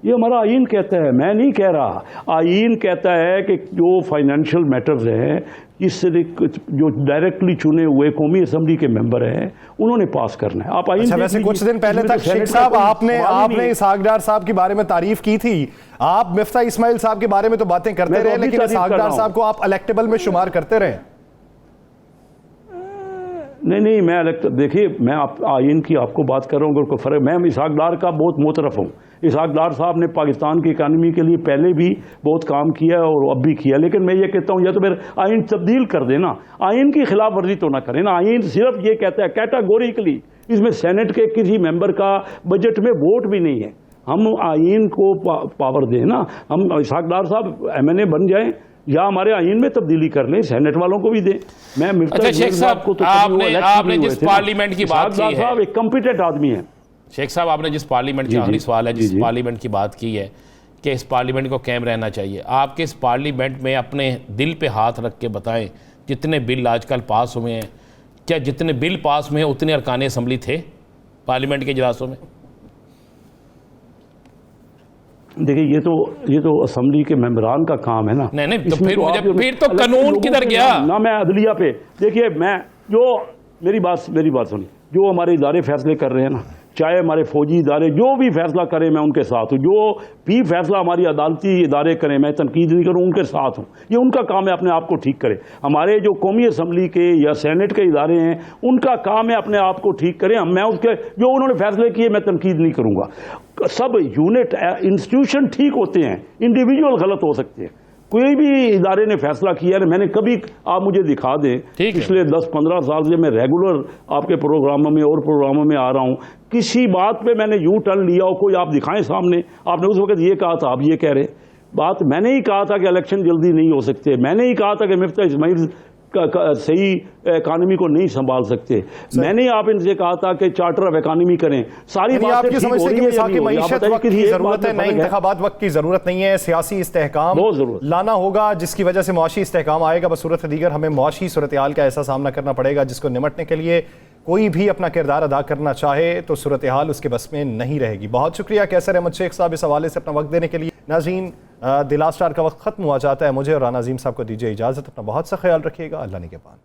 ये हमारा आइन कहता है, मैं नहीं कह रहा। आइन कहता है कि जो फाइनेंशियल मैटर्स हैं, इससे जो डायरेक्टली चुने हुए कौमी असम्बली के मेंबर हैं उन्होंने पास करना है। आप आइन अच्छा, वैसे कुछ दिन पहले तक शेख साहब आपने इसहाक डार साहब के बारे में तारीफ की थी, आप मिफ्ता इस्माइल साहब के बारे में तो बातें करते रहे, लेकिन इसहाक डार साहब को आप इलेक्टेबल में शुमार करते रहे। नहीं, मैं देखिए, मैं आइन की आपको बात कर रहा हूँ, कोई फर्क, मैं इसहाक डार का बहुत मोतरफ हूँ। इसहाक डार साहब ने पाकिस्तान की इकानमी के लिए पहले भी बहुत काम किया और अब भी किया, लेकिन मैं ये कहता हूँ या तो फिर आइन तब्दील कर देना, आइन की खिलाफ वर्जी तो ना करें ना। आइन सिर्फ ये कहता है कैटेगोरिकली, इसमें सेनेट के किसी मेंबर का बजट में वोट भी नहीं है। हम आइन को पावर दें ना, हम इसहाक डार साहब MNA बन जाएं या हमारे आइन में तब्दीली कर लें, सेनेट वालों को भी दें। मैं अच्छा शेख साहब को तो आपने जिस पार्लियामेंट की बात की है, एक कॉम्पिटेंट आदमी है। शेख साहब, आपने जिस पार्लियामेंट की आखिरी सवाल है, जिस पार्लियामेंट की बात की है कि इस पार्लियामेंट को कायम रहना चाहिए, आपके इस पार्लियामेंट में अपने दिल पे हाथ रख के बताएं जितने बिल आजकल पास हुए हैं, क्या जितने बिल पास हुए हैं उतने अरकान असम्बली थे पार्लियामेंट के इजलासों में? देखिए, ये तो असम्बली के मेंबरान का काम है ना। नहीं तो फिर तो कानून किधर गया ना। मैं अदलिया पे देखिए, मैं जो मेरी बात सुनिए, जो हमारे इदारे फैसले कर रहे हैं ना, चाहे हमारे फौजी इदारे जो भी फैसला करें मैं उनके साथ हूँ, जो भी फैसला हमारी अदालती इदारे करें मैं तनकीद नहीं करूँ, उनके साथ हूँ। ये उनका काम है अपने आप को ठीक करें। हमारे जो कौमी असम्बली के या सेनेट के इदारे हैं उनका काम है अपने आप को ठीक करें। मैं उसके जो उन्होंने फैसले किए मैं तनकीद नहीं करूँगा। सब यूनिट इंस्टीट्यूशन ठीक होते हैं, इंडिविजुअल गलत हो सकते हैं। कोई भी इदारे ने फैसला किया है, मैंने कभी, आप मुझे दिखा दें पिछले 10-15 साल से मैं रेगुलर आपके प्रोग्रामों में और प्रोग्रामों में आ रहा हूं, किसी बात पे मैंने यूं टर्न लिया हो, कोई आप दिखाएं सामने। आपने उस वक्त ये कहा था, आप ये कह रहे बात, मैंने ही कहा था कि इलेक्शन जल्दी नहीं हो सकते, मैंने ही कहा था कि मिफ्ता इस्माइल सही इकानमी को नहीं संभाल सकते, मैंने आप इनसे कहा था कि चार्टर ऑफ इकानमी करें। सारी बातें ठीक हो रही हैं। मईशत वक्त की जरूरत है, नए इंतखाबात वक्त की जरूरत नहीं है, सियासी इस्तेहकाम लाना होगा जिसकी वजह से मुआशी इस्तेहकाम आएगा। बसूरत दीगर हमें मुआशी सूरत हाल का ऐसा सामना करना पड़ेगा जिसको निमटने के लिए कोई भी अपना किरदार अदा करना चाहे तो सूरत हाल उसके बस में नहीं रहेगी। बहुत शुक्रिया कैसर अहमद शेख साहब इस हवाले से अपना वक्त देने के लिए। नाज़रीन, द लास्ट आवर का वक्त खत्म हुआ जाता है, मुझे और राना अजीम साहब को दीजिए इजाज़त। अपना बहुत सा ख्याल रखिएगा। अल्लाह निगहबान।